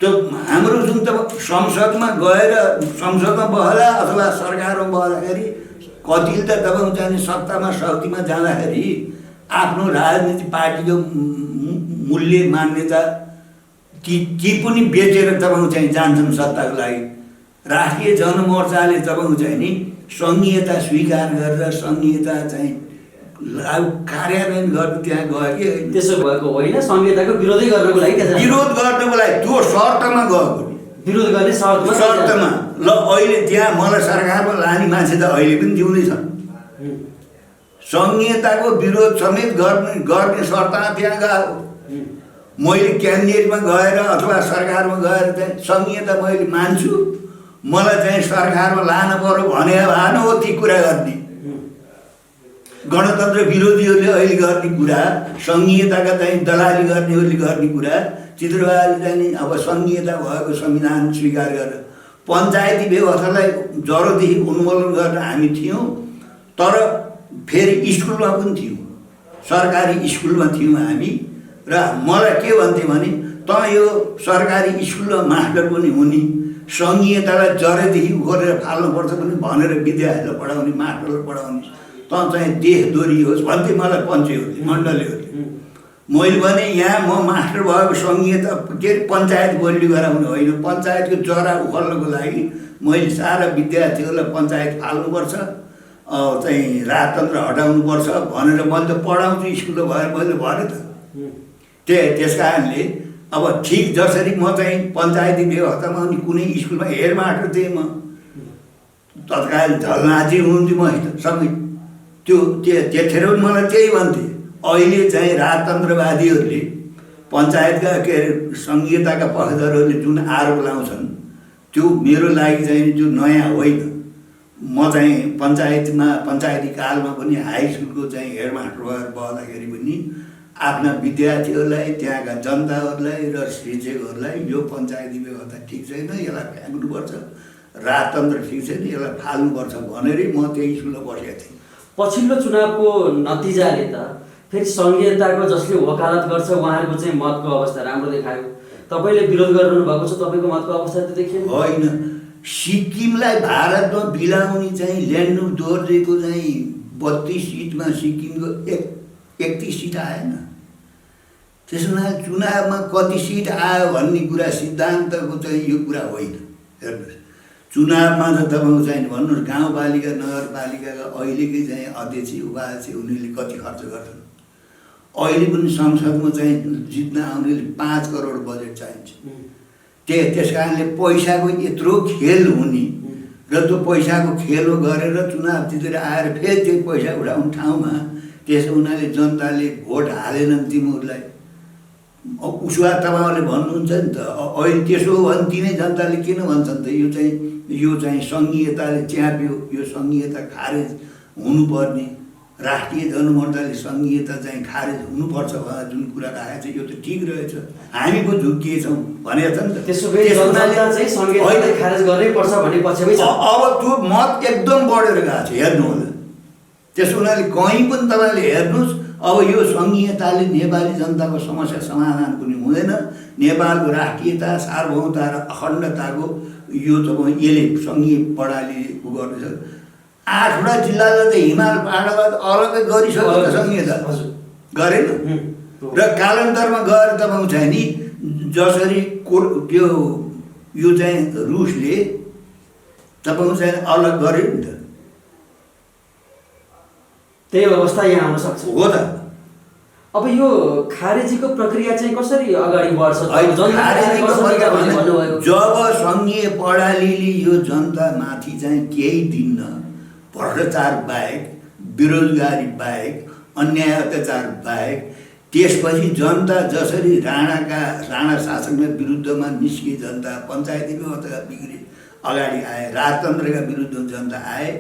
त्यो हाम्रो जुन त संसदमा गएर संसदमा बस्दा अथवा सरकारमा बस्दाखेरि कतिले त तपाईँ चाहिँ सत्तामा शक्तिमा जाँदाखेरि आफ्नो राजनीतिक पार्टीको मूल्य मान्यता ती पनि बेचेर तपाईँ चाहिँ जान्छन् सत्ताको लागि। राष्ट्रिय जनमोर्चाले तपाईँ चाहिँ नि संहिता स्वीकार गरेर संहिता चाहिँ कार्यान्वयन गर्नु त्यहाँ गयो कि त्यसो भएको होइन, संहिताको विरोधै गर्नको लागि विरोध गर्नको लागि त्यो शर्तमा गएको नि, विरोध गर्ने शर्तमा। ल अहिले त्यहाँ मलाई सरकारमा लाने मान्छे त अहिले पनि जिउँदै छन्। संहिताको विरोध समेत गर्ने शर्तमा त्यहाँ गएको। मैले क्याबिनेटमा गएर अथवा सरकारमा गएर चाहिँ संहिता मैले मान्छु, मलाई चाहिँ सरकारमा लानु पर्यो भने भएन हो ती कुरा गर्ने। गणतन्त्र विरोधीहरूले अहिले गर्ने कुरा, संहिताका चाहिँ दलाली गर्नेहरूले गर्ने कुरा, चित्रबहादुरले चाहिँ अब संहिता भएको संविधान स्वीकार गरेर पञ्चायती व्यवस्थालाई जरोदेखि उन्मूलन गर्न हामी थियौँ। तर फेरि स्कुलमा पनि थियौँ, सरकारी स्कुलमा थियौँ हामी। र मलाई के भन्थे भने त यो सरकारी स्कुलमा मास्टर पनि हुने, संहितालाई जरेदेखि गरेर फाल्नुपर्छ पनि भनेर विद्यार्थीलाई पढाउने, मास्टरलाई पढाउने, त चाहिँ देशदोरी होस् भन्थे मलाई पञ्चहरूले मण्डलीहरूले। मैले भने यहाँ म मास्टर भएको संहिता के अरे पञ्चायत बन्डी गराउनु होइन, पञ्चायतको जरा उखाल्नको लागि मैले सारा विद्यार्थीहरूलाई पञ्चायत फाल्नुपर्छ, चाहिँ राजतन्त्र हटाउनुपर्छ भनेर मैले त पढाउँछु स्कुलमा भएर मैले भने त। त्यस कारणले अब ठिक जसरी म चाहिँ पञ्चायती व्यवस्थामा अनि कुनै स्कुलमा हेड मास्टर थिएँ, म तत्काल झलनाजी हुनुहुन्थ्यो मसँगै। त्यतिखेर पनि मलाई त्यही भन्थे। अहिले चाहिँ राजतन्त्रवादीहरूले पञ्चायतका के अरे संहिताका पक्षधरहरूले जुन आरोप लाउँछन् त्यो मेरो लागि चाहिँ जो नयाँ होइन। म चाहिँ पञ्चायती कालमा पनि हाई स्कुलको चाहिँ हेड मास्टर भएर बस्दाखेरि पनि आफ्ना विद्यार्थीहरूलाई, त्यहाँका जनताहरूलाई र शिक्षकहरूलाई यो पञ्चायती व्यवस्था ठिक छैन, यसलाई फ्याँक्नुपर्छ, राजतन्त्र ठिक छैन, यसलाई फाल्नुपर्छ भनेरै म त्यही स्कुलमा बसेको थिएँ। पछिल्लो चुनावको नतिजाले त फेरि संहिताको जसले वकालत गर्छ उहाँहरूको चाहिँ मतको अवस्था राम्रो देखायो। तपाईँले विरोध गरिरहनु भएको छ, तपाईँको मतको अवस्था त देखिएन? होइन, सिक्किमलाई भारतमा बिलाउने चाहिँ ल्यान्ड दोहोरिएको चाहिँ 32 सिटमा सिक्किमको 31 सिट आएन। त्यसो हुनाले चुनावमा कति सिट आयो भन्ने कुरा सिद्धान्तको चाहिँ यो कुरा होइन। हेर्नुहोस्, चुनावमा त तपाईँको चाहिँ भन्नुहोस् गाउँपालिका नगरपालिकाका अहिलेकै चाहिँ अध्यक्ष उपाध्यक्ष उनीहरूले कति खर्च गर्छन्। अहिले पनि संसदमा चाहिँ जित्न आउनेले 5 करोड बजेट चाहिन्छ। त्यस कारणले पैसाको यत्रो खेल हुने र त्यो पैसाको खेल गरेर चुनाव जितेर आएर फेरि त्यही पैसा उठाउने ठाउँमा त्यसो हुनाले जनताले भोट हालेनन् तिमीहरूलाई। उसो तपाईँहरूले भन्नुहुन्छ नि त अहिले त्यसो हो भने तिनै जनताले किन भन्छन् त यो चाहिँ सङ्घीयताले च्याप्यो, यो सङ्घीयता खारेज हुनुपर्ने, राष्ट्रिय जनमोर्चाले सङ्घीयता चाहिँ खारेज हुनुपर्छ भनेर जुन कुरा राखेको छ यो त ठिक रहेछ, हामी पो झुक्किएछौँ भनेको छ नि त। त्यसो भए जनता चाहिँ सङ्घीयतालाई खारेज गर्नैपर्छ भन्ने पक्षमै छ। अब त्यो मत एकदम बढेर गएको छ, हेर्नु होला। त्यसो हुनाले कहीँ पनि तपाईँले हेर्नुहोस्, अब यो सङ्घीयताले नेपाली जनताको समस्या समाधान पनि हुँदैन। नेपालको राष्ट्रियता, सार्वभौमता र अखण्डताको यो तपाईँ यसले सङ्घीय प्रणालीले उ गर्दैछ। 8वटा जिल्लालाई त हिमाल पहाडबाट अलग्गै गरिसक्यो त सङ्घीयता, गरेन र कालान्तरमा गएर तपाईँ चाहिँ नि जसरी त्यो यो चाहिँ रुसले तपाईँ चाहिँ अलग गर्यो नि त, त्यही अवस्था यहाँ आउन सक्छ हो त। अब यो खारेजीको प्रक्रिया चाहिँ कसरी अगाडि बढ्छ? जब सङ्घीय प्रणालीले यो जनतामाथि चाहिँ केही दिन्न, भ्रष्टाचार बाहेक, बेरोजगारी बाहेक, अन्याय अत्याचार बाहेक, त्यसपछि जनता जसरी राणा शासनका विरुद्धमा निस्के जनता, पञ्चायती व्यवस्थाका बिग्रे अगाडि आए, राजतन्त्रका विरुद्ध जनता आए,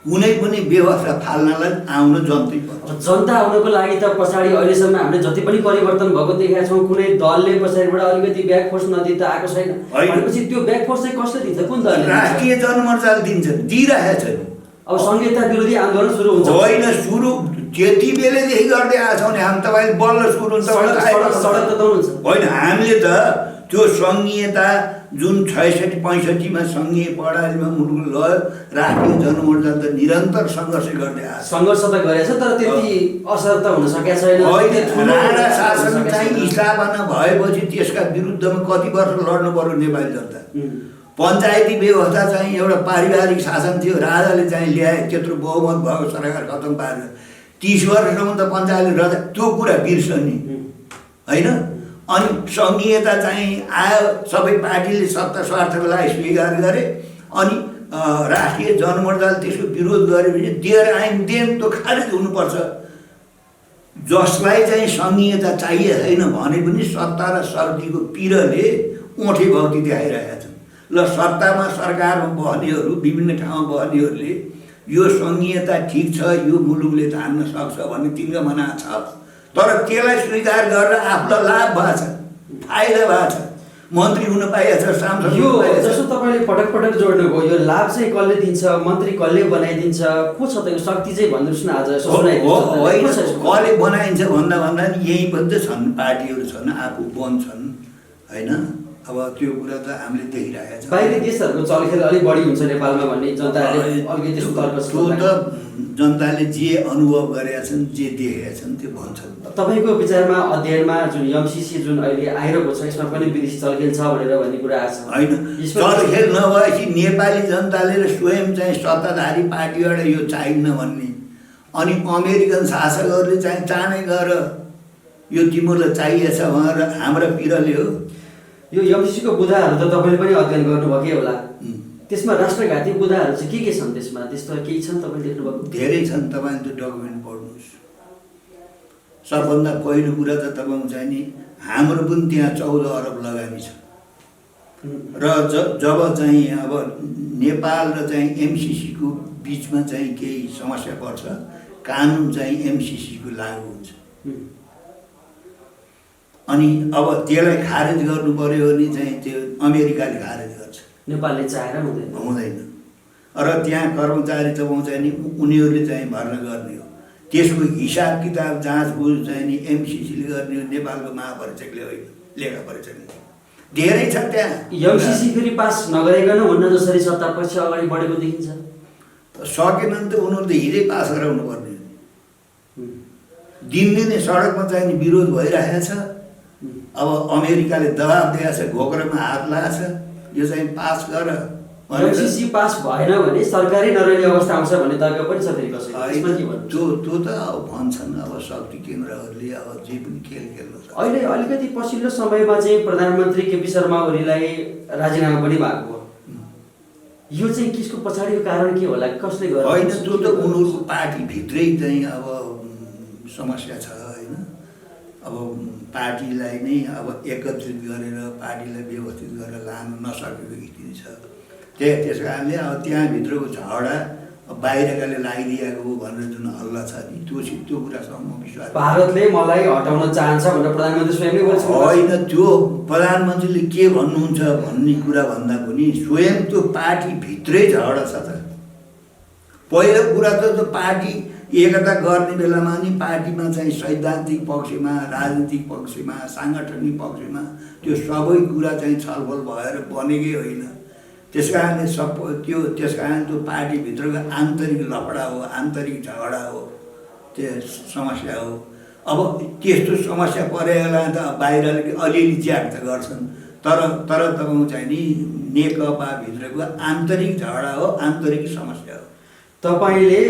कुनै पनि व्यवस्था फाल्नलाई आउन जनतै पर्छ। जनता आउनको लागि त पछाडि अहिलेसम्म हामीले जति पनि परिवर्तन भएको देखेका छौँ, कुनै दलले पछाडिबाट अलिकति ब्याक फोर्स नदिए त आएको छैन। भनेपछि त्यो ब्याक फोर्स चाहिँ कसले दिन्छ? कुन दलले? राष्ट्रिय जनमोर्चाले दिन्छ, दिइरहेको छ। अब संहिता विरोधी आन्दोलन सुरु हुन्छ होइन, सुरु त्यति बेलैदेखि गर्दै आएको छौँ नि हामी। तपाईँले बल्ल सुरु हुन्छ होइन, हामीले त त्यो सङ्घीयता जुन 66-65मा सङ्घीय प्रणालीमा मुलुक लयो, राष्ट्रिय जनमोर्चा त निरन्तर सङ्घर्ष गर्दै आएको छ। सङ्घर्ष त गरेछ, तर त्यति असर त हुन सकेको छैन। राणा शासन चाहिँ स्थापना भएपछि त्यसका विरुद्धमा कति वर्ष लड्नु पर्यो नेपाली जनता। पञ्चायती व्यवस्था चाहिँ एउटा पारिवारिक शासन थियो, राजाले चाहिँ ल्याए, त्यत्रो बहुमत भएको सरकार खतम पारेर 30 वर्षसम्म त पञ्चायतले राजा, त्यो कुरा बिर्सने होइन। अनि सङ्घीयता चाहिँ आयो, सबै पार्टीले सत्ता स्वार्थको लागि स्वीकार गरे, अनि राष्ट्रिय जनमोर्चाले त्यसको विरोध गरेपछि देयर आइन देन त्यो खारेज हुनुपर्छ। जसलाई चाहिँ सङ्घीयता चाहिएको छैन भने पनि सत्ता र शक्तिको पिरले ओठे भक्ति देखाइरहेका छन्। ल सत्तामा सरकारमा बस्नेहरू, विभिन्न ठाउँमा बस्नेहरूले यो सङ्घीयता ठिक छ, यो मुलुकले धान्न सक्छ भन्ने तिनको मना छ, तर त्यसलाई स्वीकार गरेर आफूलाई लाभ भएको छ, फाइदा भएको छ, मन्त्री हुन पाइएको छ, सांसद यो जस्तो तपाईँले पटक पटक जोड्नुभयो, यो लाभ चाहिँ कसले दिन्छ, मन्त्री कसले बनाइदिन्छ, को छ त यो शक्ति चाहिँ भन्नुहोस् न। आज कसले बनाइन्छ भन्दा यहीँ पनि त छन्, पार्टीहरू छन्, आफू बन्छन् होइन। अब त्यो कुरा त हामीले देखिरहेका छौँ। बाहिरी देशहरूको चलखेल अलिक बढी हुन्छ नेपालमा भन्ने जनताले अलिकति त्यस्तो तर्क छ। त्यो त जनताले जे अनुभव गरेका छन्, जे देखेका छन् त्यो भन्छन्। तपाईँको विचारमा, अध्ययनमा जुन एमसिसी जुन अहिले आइरहेको छ, यसमा पनि विदेशी चलखेल छ भनेर भन्ने कुरा आएको छ होइन। चलखेल नभएपछि नेपाली जनताले र स्वयं चाहिँ सत्ताधारी पार्टीबाट यो चाहिन्न भन्ने, अनि अमेरिकन शासकहरूले चाहिँ चाँडै गएर यो तिमीहरूलाई चाहिएछ भनेर हाम्रो पिरले हो। यो एमसिसीको बुदाहरू त तपाईँले पनि अध्ययन गर्नुभएकै होला, त्यसमा राष्ट्रघाती बुदाहरू चाहिँ के छन्? त्यसमा त्यस्तो केही छन् तपाईँले देख्नुभएको? धेरै छन्, तपाईँले त्यो डकुमेन्ट पढ्नुहोस्। सबभन्दा पहिलो कुरा त तपाईँ चाहिँ नि हाम्रो पनि त्यहाँ 14 अरब लगानी छ, र जब चाहिँ अब नेपाल र चाहिँ एमसिसीको बिचमा चाहिँ केही समस्या पर्छ, कानुन चाहिँ एमसिसीको लागु हुन्छ। अनि अब त्यसलाई खारेज गर्नु पर्यो भने चाहिँ त्यो अमेरिकाले खारेज गर्छ, नेपालले चाहेर हुँदैन। र त्यहाँ कर्मचारी तपाईँ चाहिँ नि उनीहरूले चाहिँ भर्ना गर्ने हो, त्यसको हिसाब किताब जाँचबुझ चाहिँ नि एमसिसीले गर्ने हो, नेपालको महापरीक्षकले होइन, लेखा परीक्षकले। धेरै छ त्यहाँ। एमसिसी फेरि पास नगरिकन हुन्न जसरी सत्ता पक्ष अगाडि बढेको देखिन्छ। सकेनन् त उनीहरूले हिजै पास गराउनु पर्ने। दिनदिनै सडकमा चाहिँ नि विरोध भइरहेको छ। अब अमेरिकाले दबाब दिएको छ, घोक्रोमा हात लगाएको छ, यो चाहिँ पास गर एमसीसी पास भएन भने सरकारै नरहने अवस्था आउँछ भन्ने तर्क पनि छ फेरि कसैको। त्यसमा के भन्नु? त्यो त अब भन्छन् अब शक्ति केन्द्रहरूले अब जे पनि खेल खेल्नु छ। अहिले अलिकति पछिल्लो समयमा चाहिँ प्रधानमन्त्री केपी शर्मा ओलीलाई राजीनामा पनि भएको हो। यो चाहिँ किसको पछाडिको कारण के होला, कसले गर्यो? होइन, त्यो त उनीहरूको पार्टीभित्रै चाहिँ अब समस्या छ होइन। अब पार्टीलाई नै अब एकत्रित गरेर पार्टीलाई व्यवस्थित गरेर लान नसकेको स्थिति छ। त्यस कारणले अब त्यहाँभित्रको झगडा बाहिरकाले लगाइदिएको हो भनेर जुन हल्ला छ नि त्यो कुरासँग म विश्वास। भारतले मलाई हटाउन चाहन्छ भनेर प्रधानमन्त्री स्वयंले बोल्छ। होइन, त्यो प्रधानमन्त्रीले के भन्नुहुन्छ भन्ने कुरा भन्दा पनि स्वयं त्यो पार्टीभित्रै झगडा छ त। पहिलो कुरा त पार्टी एकता गर्ने बेलामा नि पार्टीमा चाहिँ सैद्धान्तिक पक्षमा, राजनीतिक पक्षमा, साङ्गठनिक पक्षमा त्यो सबै कुरा चाहिँ छलफल भएर बनेकै होइन। त्यस कारण त्यो पार्टीभित्रको आन्तरिक लफडा हो, आन्तरिक झगडा हो, त्यो समस्या हो। अब त्यस्तो समस्या परेला त बाहिरले अलिअलि ज्याक त गर्छन्, तर तपाईँको चाहिँ नि नेकपाभित्रको आन्तरिक झगडा हो, आन्तरिक समस्या हो। तपाईँले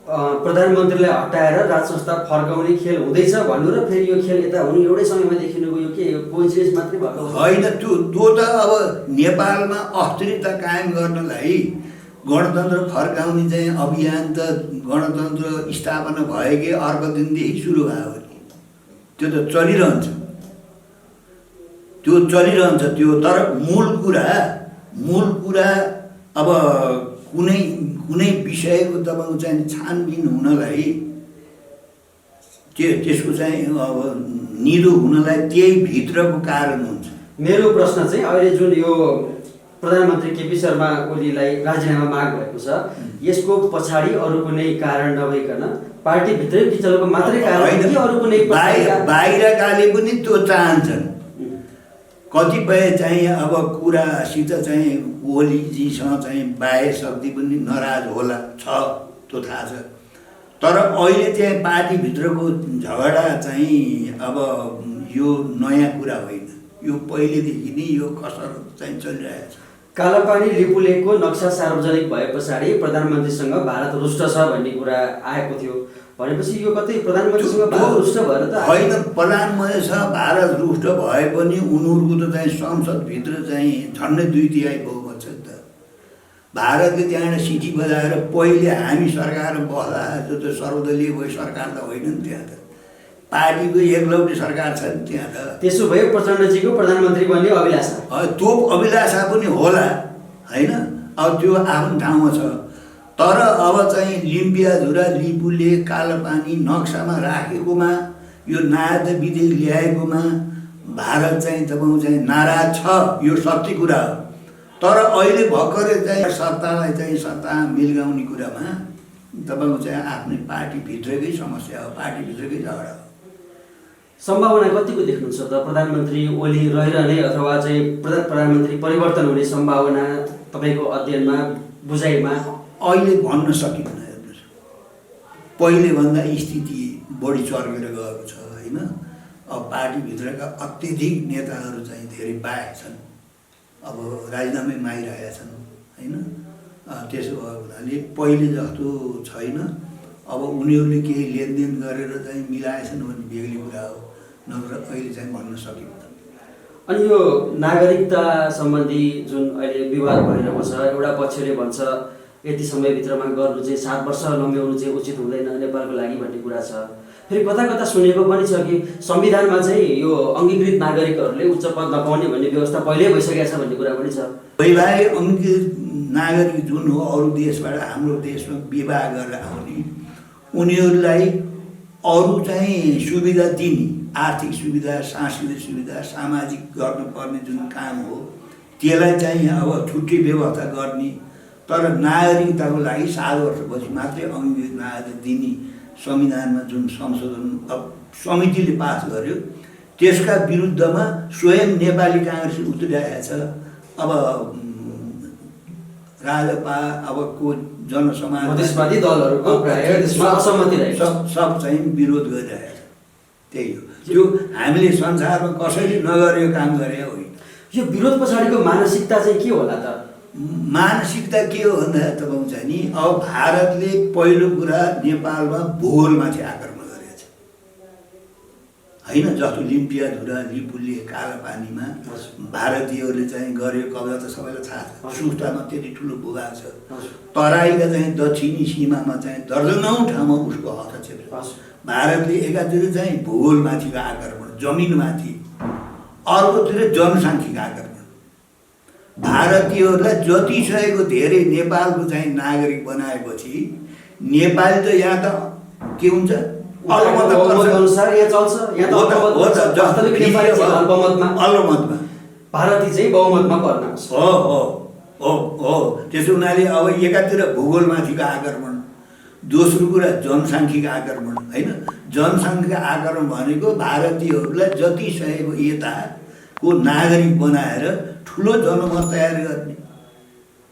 प्रधानमन्त्रीलाई हटाएर राज संस्था फर्काउने खेल हुँदैछ भन्नु र फेरि यो खेल यता हुनु एउटै समयमा देखिनुको यो के कोइन्सिडेन्स मात्रै भएको होइन। त्यो त अब नेपालमा अस्थिरता कायम गर्नलाई गणतन्त्र फर्काउने चाहिँ अभियान त गणतन्त्र स्थापना भएकै अर्को दिनदेखि सुरु भयो नि। त्यो त चलिरहन्छ, त्यो तर मूल कुरा अब कुनै विषयको तपाईँको चाहिँ छानबिन हुनलाई त्यसको चाहिँ अब निदो हुनलाई त्यही भित्रको कारण हुन्छ। मेरो प्रश्न चाहिँ अहिले जुन यो प्रधानमन्त्री केपी शर्मा ओलीलाई राजीनामा माग भएको छ, यसको पछाडि अरू कुनै कारण नभइकन पार्टीभित्रै किचलको मात्रै कारण कि अरू कुनै बाहिरकाले पनि त्यो चाहन्छन्। कतिपय चाहिँ अब कुरासित चाहिँ ओलीजीसँग चाहिँ बाह्य शक्ति पनि नाराज होला छ, त्यो थाहा छ। तर अहिले चाहिँ पार्टीभित्रको झगडा चाहिँ अब यो नयाँ कुरा होइन, यो पहिलेदेखि नै यो कसर चाहिँ चलिरहेको छ। कालापानी लिपुलेकको नक्सा सार्वजनिक भए पछाडि प्रधानमन्त्रीसँग भारत रुष्ट छ भन्ने कुरा आएको थियो। भनेपछि यो कतै प्रधानमन्त्रीसँग भारत रुष्ट भएर त होइन। प्रधानमन्त्रीसँग भारत रुष्ट भए पनि उनीहरूको त चाहिँ संसदभित्र चाहिँ झन्डै 2/3 बहुमत छ नि त। भारतले त्यहाँबाट सिटी बजाएर पहिले हामी सरकारमा बस्दा त्यो त सर्वदलीय भए सरकार त होइन नि, त्यहाँ त पार्टीको एकलौटे सरकार छ नि त्यहाँ त। त्यसो भए प्रचण्डजीको प्रधानमन्त्री बन्ने अभिलाषा, त्यो अभिलाषा पनि होला होइन। अब त्यो आफ्नो ठाउँमा छ, तर अब चाहिँ लिम्पियाधुरा लिपुले कालापानी नक्सामा राखेकोमा यो नागरिकता विधेयक ल्याएकोमा भारत चाहिँ तपाईँको चाहिँ नाराज छ, यो सत्य कुरा हो। तर अहिले भर्खरै चाहिँ सत्तालाई चाहिँ सत्ता मिल्गाउने कुरामा तपाईँको चाहिँ आफ्नै पार्टीभित्रकै समस्या हो, पार्टीभित्रकै झगडा हो। सम्भावना कतिको देख्नुहुन्छ त प्रधानमन्त्री ओली रहिरहने अथवा चाहिँ प्रधानमन्त्री परिवर्तन हुने सम्भावना तपाईँको अध्ययनमा, बुझाइमा? अहिले भन्न सकिन्न। हेर्नुहोस्, पहिलेभन्दा स्थिति बढी चर्केर गएको छ होइन। अब पार्टीभित्रका अत्यधिक नेताहरू चाहिँ धेरै बाहेक छन्, अब राजीनामै मागिरहेका छन् होइन। त्यसो भएको हुनाले पहिले जस्तो छैन। अब उनीहरूले केही लेनदेन गरेर चाहिँ मिलाएछन् भन्ने बेग्लै कुरा हो, नत्र अहिले चाहिँ भन्न सकिन्न। अनि यो नागरिकता सम्बन्धी जुन अहिले विवाद भइरहेको छ, एउटा पक्षले भन्छ यति समयभित्रमा गर्नु चाहिँ 7 वर्ष लम्ब्याउनु चाहिँ उचित हुँदैन नेपालको लागि भन्ने कुरा छ। फेरि कता कता सुनेको पनि छ कि संविधानमा चाहिँ यो अङ्गीकृत नागरिकहरूले उच्च पद नपाउने भन्ने व्यवस्था पहिल्यै भइसकेको छ भन्ने कुरा पनि छ। वैवाहिक अङ्गीकृत नागरिक जुन हो अरू देशबाट हाम्रो देशमा विवाह गरेर आउने उनीहरूलाई अरू चाहिँ सुविधा दिने, आर्थिक सुविधा, सांस्कृतिक सुविधा, सामाजिक गर्नुपर्ने जुन काम हो त्यसलाई चाहिँ अब छुट्टै व्यवस्था गर्ने। तर नागरिकताको लागि 7 वर्षपछि मात्रै अङ्गीकृत नागरिकता दिने संविधानमा जुन संशोधन अब समितिले पास गर्यो त्यसका विरुद्धमा स्वयं नेपाली काङ्ग्रेस उत्रिरहेको छ। अब राजपा अबको जनसमाज मधेसवादी दलहरूको प्राय त्यसमा असहमति रहेको सब चाहिँ विरोध गरिरहेको छ। त्यही हो, त्यो हामीले संसारमा कसैले नगरेको काम गरे होइन। यो विरोध पछाडिको मानसिकता चाहिँ के होला त? मानसिकता के हो भन्दा तपाईँ चाहिँ नि अब भारतले पहिलो कुरा नेपालमा भूगोलमाथि आक्रमण गरेको छ होइन। जस्तो लिम्पियाधुरा लिपुले कालापानीमा भारतीयहरूले चाहिँ गर्यो कब्जा त सबैलाई थाहा छ। सुस्तामा त्यति ठुलो भूभाग छ। तराईका चाहिँ दक्षिणी सीमामा चाहिँ दर्जनौँ ठाउँमा उसको हस्तक्षेप छ। भारतले एकातिर चाहिँ भूगोलमाथिको आक्रमण जमिनमाथि, अर्कोतिर जनसाङ्ख्यिक आक्रमण। भारतीयहरूलाई जति सकेको धेरै नेपालको चाहिँ नागरिक बनाएपछि नेपाली त यहाँ त के हुन्छ अल्पमतमा भारतीय चाहिँ बहुमतमा पर्न हो। त्यसो हुनाले अब एकातिर भूगोलमाथिको आक्रमण, दोस्रो कुरा जनसाङ्ख्यिक आक्रमण होइन। जनसङ्ख्या आक्रमण भनेको भारतीयहरूलाई जति सकेको यताको नागरिक बनाएर ठुलो जनमत तयार गर्ने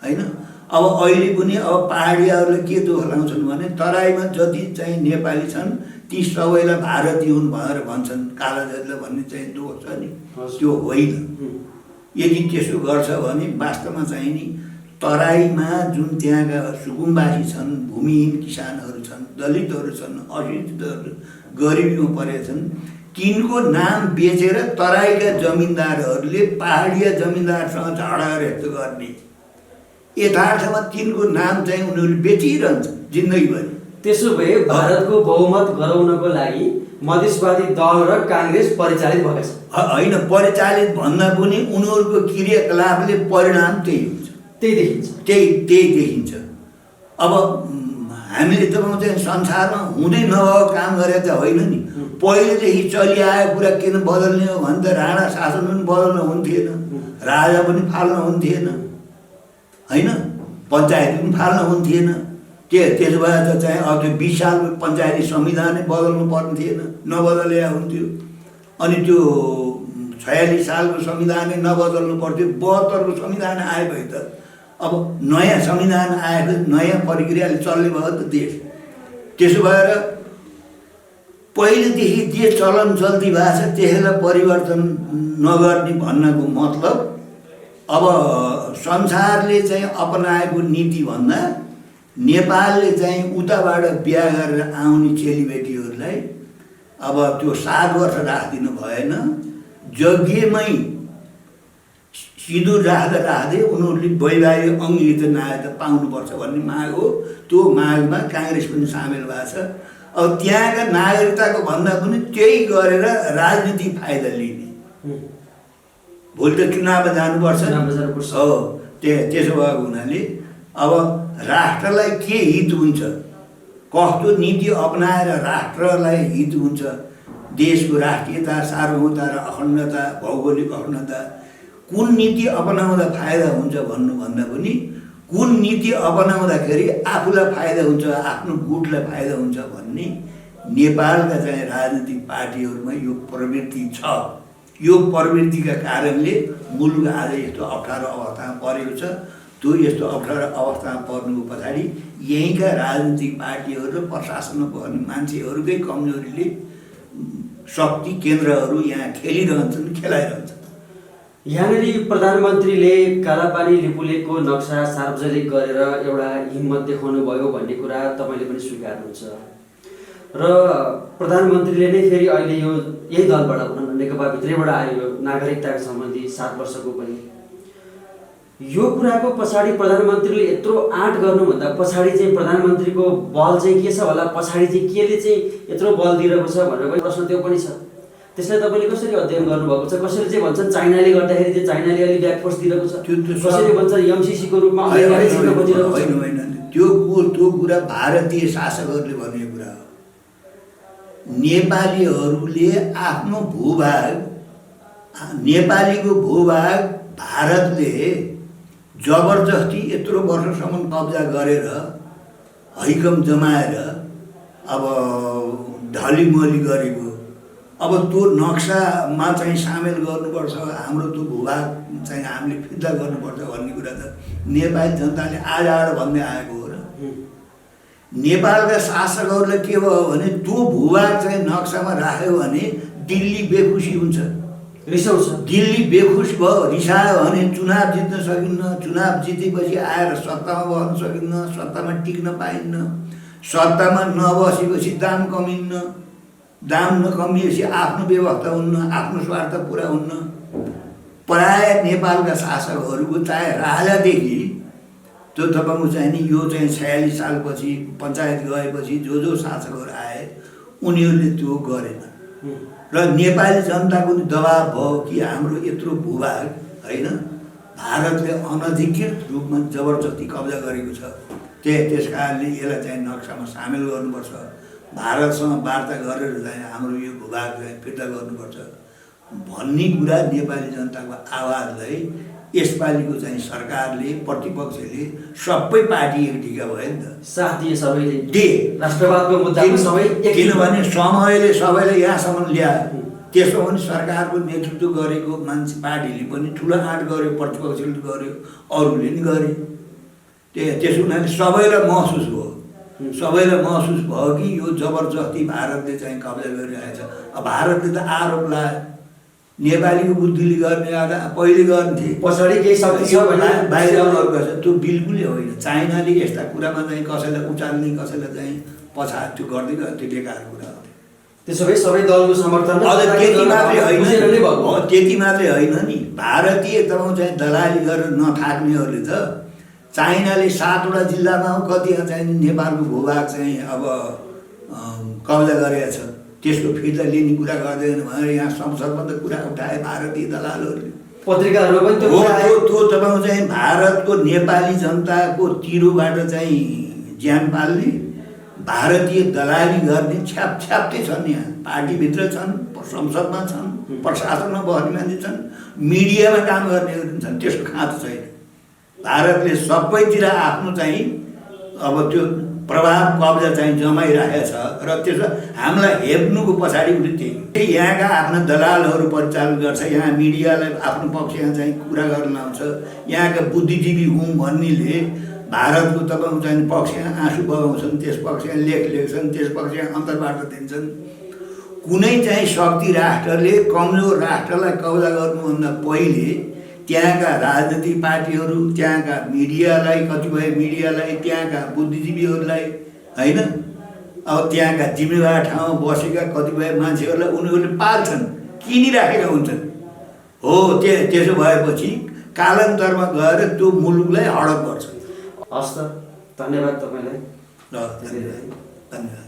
होइन। अब अहिले पनि अब पहाडियाहरूले के दोष लाउँछन् भने तराईमा जति चाहिँ नेपाली छन् ती सबैलाई भारतीय हुन् भनेर भन्छन्, कालाजातलाई भन्ने चाहिँ दोष छ नि, त्यो होइन। यदि त्यसो गर्छ भने वास्तवमा चाहिँ नि तराईमा जुन त्यहाँका सुकुम्बासी छन्, भूमिहीन किसानहरू छन्, दलितहरू छन्, अशिक्षितहरू, गरिबीमा परेका छन्, तिनको नाम बेचेर तराईका जमिनदारहरूले पहाडिया जमिनदारसँग झगडा गरेर यस्तो गर्ने। यथार्थमा तिनको नाम चाहिँ उनीहरूले बेचिरहन्छ जिन्दगीभरि। त्यसो भए भारतको बहुमत गराउनको लागि मधेसवादी दल र काङ्ग्रेस परिचालित भएका छन् होइन। परिचालित भन्दा पनि उनीहरूको क्रियाकलापले परिणाम त्यही हुन्छ, त्यही देखिन्छ। अब हामीले त चाहिँ संसारमा हुँदै नभएको काम गरे त होइन नि। पहिलेदेखि चलिआएको कुरा किन बदल्ने हो भने त राणा शासन पनि बदल्न हुन्थेन, राजा पनि फाल्न हुन्थेन होइन, पञ्चायत पनि फाल्न हुन्थेन। त्यसो भए त चाहिँ अब त्यो 20 सालको पञ्चायती संविधानै बदल्नु पर्ने थिएन, नबदले हुन्थ्यो। अनि त्यो 46 सालको संविधानै नबदल्नु पर्थ्यो, 72 को संविधान आए भए त अब नयाँ संविधान आएको नयाँ प्रक्रियाले चल्ने भयो त देश। त्यसो भएर पहिलेदेखि जे चलन चल्ती भएको छ त्यसलाई परिवर्तन नगर्ने भन्नको मतलब अब संसारले चाहिँ अपनाएको नीति भन्दा नेपालले चाहिँ उताबाट बिहा गरेर आउने चेलीबेटीहरूलाई अब त्यो 7 वर्ष राखिदिनु भएन, जग्गेमै सिन्दुर राख्दै उनीहरूले वैवाहिक अङ्गी त नागरिक पाउनुपर्छ भन्ने माग हो। त्यो मागमा काङ्ग्रेस पनि सामेल भएको छ। अब त्यहाँका नागरिकताको भन्दा पनि त्यही गरेर राजनीतिक फाइदा लिने। भोलि त चुनावमा जानुपर्छ हो। त्यसो भएको हुनाले अब राष्ट्रलाई के हित हुन्छ, कस्तो नीति अपनाएर राष्ट्रलाई हित हुन्छ, देशको राष्ट्रियता, सार्वभौमता र अखण्डता, भौगोलिक अखण्डता, कुन नीति अपनाउँदा फाइदा हुन्छ भन्नुभन्दा पनि कुन नीति अपनाउँदाखेरि आफूलाई फाइदा हुन्छ, आफ्नो गुटलाई फाइदा हुन्छ भन्ने नेपालका चाहिँ राजनीतिक पार्टीहरूमा यो प्रवृत्ति छ। यो प्रवृत्तिका कारणले मुलुक आज यस्तो अप्ठ्यारो अवस्थामा परेको छ। त्यो यस्तो अप्ठ्यारो अवस्थामा पर्नुको पछाडि यहीँका राजनीतिक पार्टीहरू र प्रशासनमा पर्ने मान्छेहरूकै कमजोरीले शक्ति केन्द्रहरू यहाँ खेलाइरहन्छन्। यहाँनिर प्रधानमन्त्रीले कालापानी लिपुलेकको नक्सा सार्वजनिक गरेर एउटा हिम्मत देखाउनु भयो भन्ने कुरा तपाईँले पनि स्वीकार्नुहुन्छ र प्रधानमन्त्रीले नै फेरि अहिले यो यही दलबाट भनौँ न नेकपा भित्रैबाट आयो नागरिकताका सम्बन्धी 7 वर्षको पनि यो कुराको पछाडि प्रधानमन्त्रीले यत्रो आँट गर्नुभन्दा पछाडि चाहिँ प्रधानमन्त्रीको बल चाहिँ के छ होला, पछाडि चाहिँ केले चाहिँ यत्रो बल दिइरहेको छ भनेर पनि प्रश्न त्यो पनि छ। त्यसलाई तपाईँले कसरी अध्ययन गर्नुभएको छ? कसैले चाहिँ भन्छन् चाइनाले गर्दाखेरि चाहिँ चाइनाले अलि ब्याक फोर्स दिइरहेको छ, कसैले भन्छन् एमसिसीको रूपमा होइन। त्यो कुरा भारतीय शासकहरूले भनेको कुरा हो। नेपालीहरूले आफ्नो भूभाग, नेपालीको भूभाग भारतले जबरजस्ती यत्रो वर्षसम्म कब्जा गरेर हैकम जमाएर अब ढलिमली गरेको। अब त्यो नक्सामा चाहिँ सामेल गर्नुपर्छ, हाम्रो त्यो भूभाग चाहिँ हामीले फिर्ता गर्नुपर्छ भन्ने कुरा त नेपाली जनताले आज भन्दै आएको हो र। नेपालका शासकहरूलाई के भयो भने त्यो भूभाग चाहिँ नक्सामा राख्यो भने दिल्ली बेखुसी हुन्छ, रिसाउँछ। दिल्ली बेखुस भयो, रिसायो भने चुनाव जित्न सकिन्न, चुनाव जितेपछि आएर सत्तामा बस्न सकिन्न, सत्तामा टिक्न पाइन्न, सत्तामा नबसेपछि दाम कमिन्न, दाम नकमिएपछि आफ्नो व्यवस्था हुन्न, आफ्नो स्वार्थ पुरा हुन्न। प्राय नेपालका शासकहरूको चाहे राजादेखि त्यो तपाईँको चाहिँ नि यो चाहिँ 46 सालपछि पञ्चायत गएपछि जो शासकहरू आए उनीहरूले त्यो गरेन र नेपाली जनताको दबाब भयो कि हाम्रो यत्रो भूभाग होइन भारतले अनधिकृत रूपमा जबरजस्ती कब्जा गरेको छ, त्यस कारणले यसलाई चाहिँ नक्सामा सामेल गर्नुपर्छ, भारतसँग वार्ता गरेर चाहिँ हाम्रो यो भूभाग चाहिँ फिर्ता गर्नुपर्छ भन्ने कुरा नेपाली जनताको आवाजलाई यसपालिको चाहिँ सरकारले, प्रतिपक्षले सबै पार्टी एकढिका भयो नि त, साथ दिए सबैले दिए। राष्ट्रवादको मुद्दामा सबै किनभने समयले सबैलाई यहाँसम्म ल्यायो, त्यसो भने सरकारको नेतृत्व गरेको मान्छे पार्टीले पनि ठुलो आँट गर्यो, प्रतिपक्षले गर्यो, अरूले नि गरे। त्यसो हुनाले सबैलाई महसुस भयो कि यो जबरजस्ती भारतले चाहिँ कब्जा गरिरहेछ। अब भारतले त आरोप लगायो, नेपालीको बुद्धिले गर्ने पहिले गर्थे, पछाडि केही शक्ति छ भने बाहिर अरू गर्छ। त्यो बिल्कुलै होइन। चाइनाले यस्ता कुरामा चाहिँ कसैलाई उचाल्ने, कसैलाई चाहिँ पछाडि त्यो गर्दै गयो, त्यो बेकार कुरा हो। त्यसो भए सबै दलको समर्थन अझ त्यति मात्रै होइन नि, भारतीय तपाईँ चाहिँ दलाली गरेर नथाक्नेहरूले त चाइनाले 7वटा जिल्लामा कति चाहिँ नेपालको भूभाग चाहिँ अब कब्जा गरेका छ, त्यसको फिर्ता लिने कुरा गर्दैन भनेर यहाँ संसदमा त कुरा उठाए भारतीय दलालहरूले, पत्रिकाहरूमा पनि त्यो तपाईँ चाहिँ भारतको नेपाली जनताको तिरोबाट चाहिँ ज्यान पाल्ने भारतीय दलाली गर्ने छ्यापछ्याप्तै छन्। यहाँ पार्टीभित्र छन्, संसदमा छन्, प्रशासनमा बस्ने मान्छे छन्, मिडियामा काम गर्नेहरू पनि छन्। त्यसको खाँचो छैन। भारतले सबैतिर आफ्नो चाहिँ अब त्यो प्रभाव कब्जा चाहिँ जमाइरहेको छ र त्यसो हामीलाई हेप्नुको पछाडि उठ्यो त्यही। यहाँका आफ्ना दलालहरू परिचालन गर्छ, यहाँ मिडियालाई आफ्नो पक्षमा चाहिँ कुरा गर्न लाउँछ, यहाँका बुद्धिजीवी हुँ भन्नेले भारतको तपाईँको चाहिँ पक्षमा आँसु बगाउँछन्, त्यस पक्षमा लेख्छन्, त्यस पक्षमा अन्तर्वार्ता दिन्छन्। कुनै चाहिँ शक्ति राष्ट्रले कमजोर राष्ट्रलाई कब्जा गर्नुभन्दा पहिले त्यहाँका राजनीतिक पार्टीहरू, त्यहाँका मिडियालाई, कतिपय मिडियालाई, त्यहाँका बुद्धिजीवीहरूलाई होइन, अब त्यहाँका जिम्मेवार ठाउँमा बसेका कतिपय मान्छेहरूलाई उनीहरूले पाल्छन्, किनिराखेका हुन्छन्। हो त्यसो भएपछि कालान्तरमा गएर त्यो मुलुकलाई हडप गर्छ। हस् त, धन्यवाद तपाईँलाई। धन्यवाद।